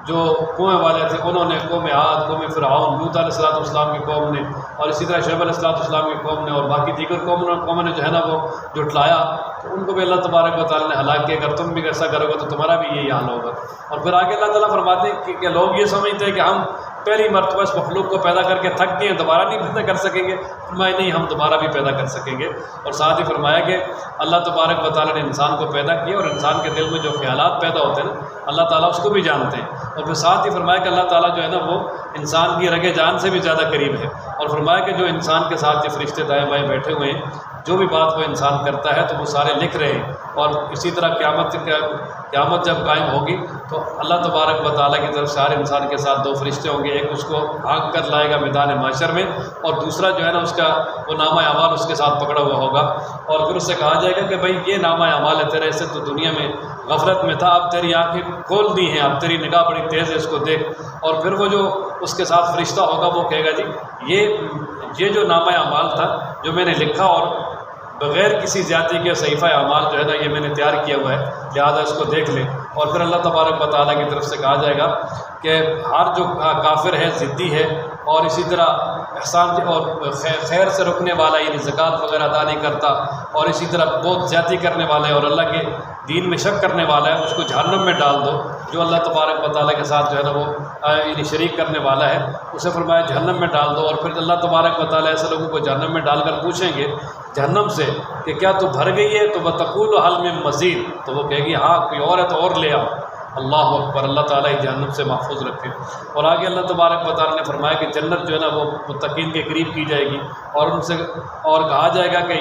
S1: جو کنویں والے تھے انہوں نے، قوم عاد، قوم فرعون، لوط علیہ السلام کی قوم نے، اور اسی طرح شعیب علیہ السلام کی قوم نے، اور باقی دیگر قوموں نے جو ہے نا وہ جھٹلایا، تو ان کو بھی اللہ تبارک و تعالیٰ نے ہلاک کیا۔ اگر تم بھی ایسا کرو گے تو تمہارا بھی یہی حال ہوگا۔ اور پھر آگے اللہ تعالیٰ فرماتے ہیں کہ لوگ یہ سمجھتے ہیں کہ ہم پہلی مرتبہ اس مخلوق کو پیدا کر کے تھک گئے ہیں، دوبارہ نہیں پیدا کر سکیں گے۔ فرمایا نہیں، ہم دوبارہ بھی پیدا کر سکیں گے۔ اور ساتھ ہی فرمایا کہ اللہ تبارک و تعالیٰ نے انسان کو پیدا کیا، اور انسان کے دل میں جو خیالات پیدا ہوتے ہیں نا، اللہ تعالیٰ اس کو بھی جانتے ہیں۔ اور پھر ساتھ ہی فرمایا کہ اللہ تعالیٰ جو ہے نا وہ انسان کی رگ جان سے بھی زیادہ قریب ہے۔ اور فرمایا کہ جو انسان کے ساتھ جو فرشتے دائیں بائیں بیٹھے ہوئے ہیں، جو بھی بات وہ انسان کرتا ہے تو وہ سارے لکھ رہے ہیں۔ اور اسی طرح قیامت جب قائم ہوگی تو اللہ تبارک و تعالیٰ کی طرف سے ہر انسان کے ساتھ دو فرشتے ہوں گے، ایک اس کو ہانک کر لائے گا میدان محشر میں، اور دوسرا جو ہے نا اس کا وہ نامہ اعمال اس کے ساتھ پکڑا ہوا ہوگا، اور پھر اس سے کہا جائے گا کہ بھائی یہ نامہ اعمال ہے تیرا، اسے تو دنیا میں غفلت میں تھا، اب تیری آنکھیں کھول دی ہیں، اب تیری نگاہ بڑی تیز ہے، اس کو دیکھ۔ اور پھر وہ جو اس کے ساتھ فرشتہ ہوگا وہ کہے گا جی یہ جو نامہ اعمال تھا جو میں نے لکھا، اور بغیر کسی زیادتی کے صحیفہ اعمال جو ہے نا یہ میں نے تیار کیا ہوا ہے، لہٰذا اس کو دیکھ لیں۔ اور پھر اللہ تبارک و تعالیٰ کی طرف سے کہا جائے گا کہ ہر جو کافر ہے، ضدی ہے، اور اسی طرح احسان اور خیر سے رکنے والا، یعنی زکوٰۃ وغیرہ ادا نہیں کرتا، اور اسی طرح بہت زیادتی کرنے والا ہے اور اللہ کے دین میں شک کرنے والا ہے، اس کو جہنم میں ڈال دو۔ جو اللہ تبارک و تعالیٰ کے ساتھ جو ہے نا وہ یعنی شریک کرنے والا ہے، اسے فرمایا جہنم میں ڈال دو۔ اور پھر اللہ تبارک و تعالیٰ ایسے لوگوں کو جہنم میں ڈال کر پوچھیں گے جہنم سے کہ کیا تو بھر گئی ہے؟ تو بتقول حل من مزید، تو وہ کہے گی ہاں کوئی اور ہے تو اور لے آؤ۔ اللہ اکبر، اللہ تعالیٰ ہی جہنم سے محفوظ رکھے۔ اور آگے اللہ تبارک و تعالیٰ نے فرمایا کہ جنت جو ہے نا وہ متقین کے قریب کی جائے گی، اور ان سے اور کہا جائے گا کہ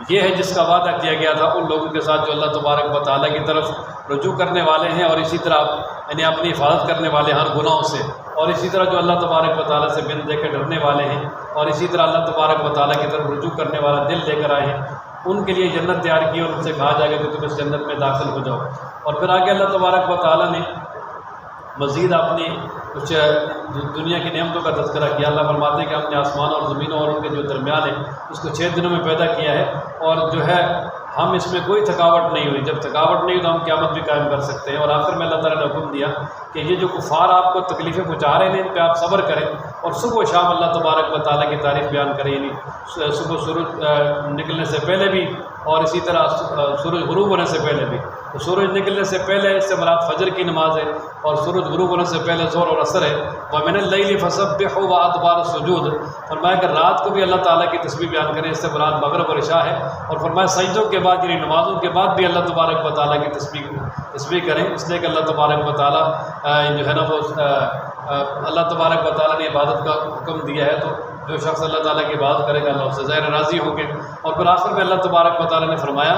S1: یہ ہے جس کا وعدہ کیا گیا تھا ان لوگوں کے ساتھ جو اللہ تبارک و تعالیٰ کی طرف رجوع کرنے والے ہیں، اور اسی طرح یعنی اپنی حفاظت کرنے والے ہر گناہوں سے، اور اسی طرح جو اللہ تبارک و تعالیٰ سے بن دیکھے ڈرنے والے ہیں، اور اسی طرح اللہ تبارک و تعالیٰ کی طرف رجوع کرنے والا دل لے کر آئے ہیں، ان کے لیے جنت تیار کی، اور ان سے کہا جائے گا کہ تم اس جنت میں داخل ہو جاؤ۔ اور پھر آگے اللہ تبارک و تعالیٰ نے مزید اپنی کچھ دنیا کی نعمتوں کا تذکرہ کیا۔ اللہ فرماتے ہیں کہ ہم نے آسمان اور زمینوں اور ان کے جو درمیان ہے اس کو 6 دنوں میں پیدا کیا ہے، اور جو ہے ہم اس میں کوئی تھکاوٹ نہیں ہوئی۔ جب تھکاوٹ نہیں ہوئی تو ہم قیامت بھی قائم کر سکتے ہیں۔ اور آخر میں اللہ تعالیٰ نے حکم دیا کہ یہ جو کفار آپ کو تکلیفیں پہنچا رہے ہیں ان پہ آپ صبر کریں، اور صبح و شام اللہ تبارک و تعالیٰ کی تعریف بیان کریں، یعنی صبح سورج نکلنے سے پہلے بھی، اور اسی طرح سورج غروب ہونے سے پہلے بھی۔ تو سورج نکلنے سے پہلے اس سے مراد فجر کی نماز ہے، اور سورج غروب ہونے سے پہلے ظہر اور عصر ہے۔ وَمِنَ اللَّيْلِ فَسَبِّحْهُ وَأَدْبَارَ السُّجُودِ، فرمایا کہ رات کو بھی اللہ تعالیٰ کی تسبیح بیان کریں، اس سے مراد مغرب اور عشاء ہے۔ اور فرمایا سجدوں کے بعد یعنی نمازوں کے بعد بھی اللہ تبارک و تعالیٰ کی تسبیح کریں، اس لیے کہ اللہ تبارک و تعالیٰ جو ہے نا وہ اللہ تبارک و تعالیٰ نے عبادت کا حکم دیا ہے، تو جو شخص اللہ تعالیٰ کی عبادت کرے گا اللہ اس سے ظاہر راضی ہوں گے۔ اور پھر آخر میں اللہ تبارک و تعالیٰ نے فرمایا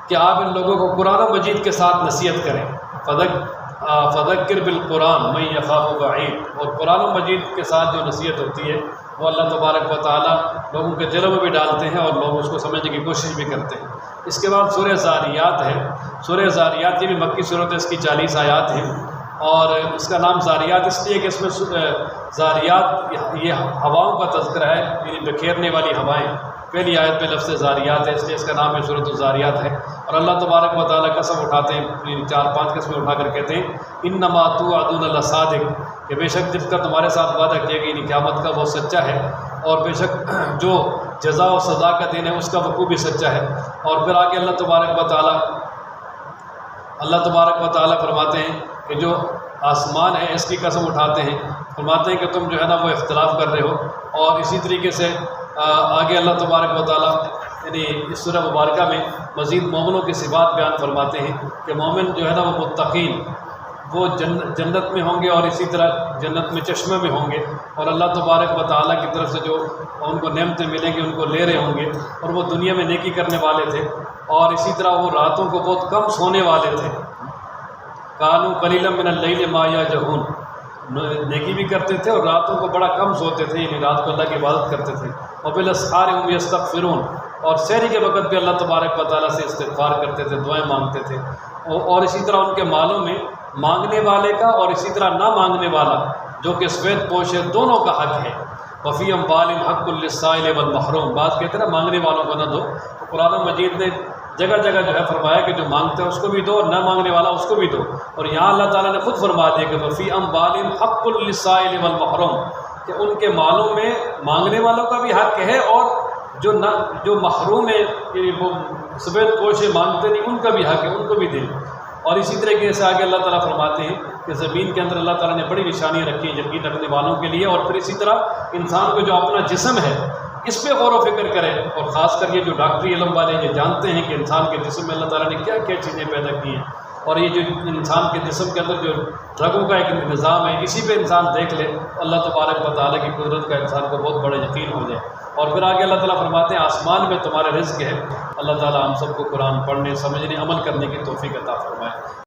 S1: کہ آپ ان لوگوں کو قرآن مجید کے ساتھ نصیحت کریں، فذکر بالقرآن من یخاف وعید، اور قرآن مجید کے ساتھ جو نصیحت ہوتی ہے وہ اللہ تبارک و تعالیٰ لوگوں کے دلوں میں بھی ڈالتے ہیں، اور لوگ اس کو سمجھنے کی کوشش بھی کرتے ہیں۔ اس کے بعد سورہ زاریات ہے۔ سورہ زاریات یہ بھی مکی صورت ہے، اس کی 40 آیات ہیں، اور اس کا نام زاریات اس لیے کہ اس میں زاریات یہ ہواؤں کا تذکرہ ہے، یعنی بکھیرنے والی ہوائیں۔ پہلی آیت میں لفظ زاریات ہے، اس لیے اس کا نام ہے سورۃ الزاریات ہے۔ اور اللہ تبارک و تعالیٰ قسم اٹھاتے ہیں، 4-5 قسمیں اٹھا کر کہتے ہیں انما توعدون لصادق، کہ بے شک جس کا تمہارے ساتھ وعدہ کیا گیا یعنی قیامت کا وہ سچا ہے، اور بے شک جو جزا و سزا کا دن ہے اس کا وقوع بھی سچا ہے۔ اور پھر آگے اللہ تبارک و تعالیٰ فرماتے ہیں کہ جو آسمان ہے اس کی قسم اٹھاتے ہیں، فرماتے ہیں کہ تم جو ہے نا وہ اختلاف کر رہے ہو۔ اور اسی طریقے سے آگے اللہ تبارک و تعالیٰ یعنی اس سورہ مبارکہ میں مزید مومنوں کی صفات بیان فرماتے ہیں کہ مومن جو ہے نا وہ متقین وہ جنت میں ہوں گے اور اسی طرح جنت میں چشمے میں ہوں گے، اور اللہ تبارک و تعالیٰ کی طرف سے جو ان کو نعمتیں ملیں گی ان کو لے رہے ہوں گے، اور وہ دنیا میں نیکی کرنے والے تھے، اور اسی طرح وہ راتوں کو بہت کم سونے والے تھے۔ کانوا قلیلا من اللیل ما یہجعون، نیکی بھی کرتے تھے اور راتوں کو بڑا کم سوتے تھے، یعنی رات کو اللہ کی عبادت کرتے تھے۔ وبالاسحار هم یستغفرون، اور سحری کے وقت بھی اللہ تبارک و تعالیٰ سے استغفار کرتے تھے، دعائیں مانگتے تھے۔ اور اسی طرح ان کے مالوں میں مانگنے والے کا اور اسی طرح نہ مانگنے والا جو کہ سفید پوش ہے، دونوں کا حق ہے۔ وفی اموالہم حق للسائل والمحروم، بعض کہتے ہیں نا مانگنے والوں کو نہ دو، تو قرآن مجید نے جگہ جگہ جو ہے فرمایا کہ جو مانگتے ہیں اس کو بھی دو اور نہ مانگنے والا اس کو بھی دو، اور یہاں اللہ تعالیٰ نے خود فرما دیا کہ وفی اموالہم حق للسائل والمحروم، کہ ان کے مالوں میں مانگنے والوں کا بھی حق ہے اور جو محروم ہے، وہ سفید پوش مانگتے نہیں، ان کا بھی حق ہے، ان کو بھی دیں۔ اور اسی طریقے سے آگے اللہ تعالیٰ فرماتے ہیں کہ زمین کے اندر اللہ تعالیٰ نے بڑی نشانیاں رکھی ہیں یقین رکھنے والوں کے لیے، اور پھر اسی طرح انسان کو جو اپنا جسم ہے اس پہ غور و فکر کرے، اور خاص کر یہ جو ڈاکٹری علم والے یہ جانتے ہیں کہ انسان کے جسم میں اللہ تعالیٰ نے کیا کیا چیزیں پیدا کی ہیں، اور یہ جو انسان کے جسم کے اندر جو رگوں کا ایک نظام ہے، اسی پہ انسان دیکھ لے، اللہ تبارک و تعالیٰ کی قدرت کا انسان کو بہت بڑا یقین ہو جائے۔ اور پھر آگے اللہ تعالیٰ فرماتے ہیں آسمان میں تمہارا رزق ہے۔ اللہ تعالیٰ ہم سب کو قرآن پڑھنے، سمجھنے، عمل کرنے کی توفیق عطا فرمائے۔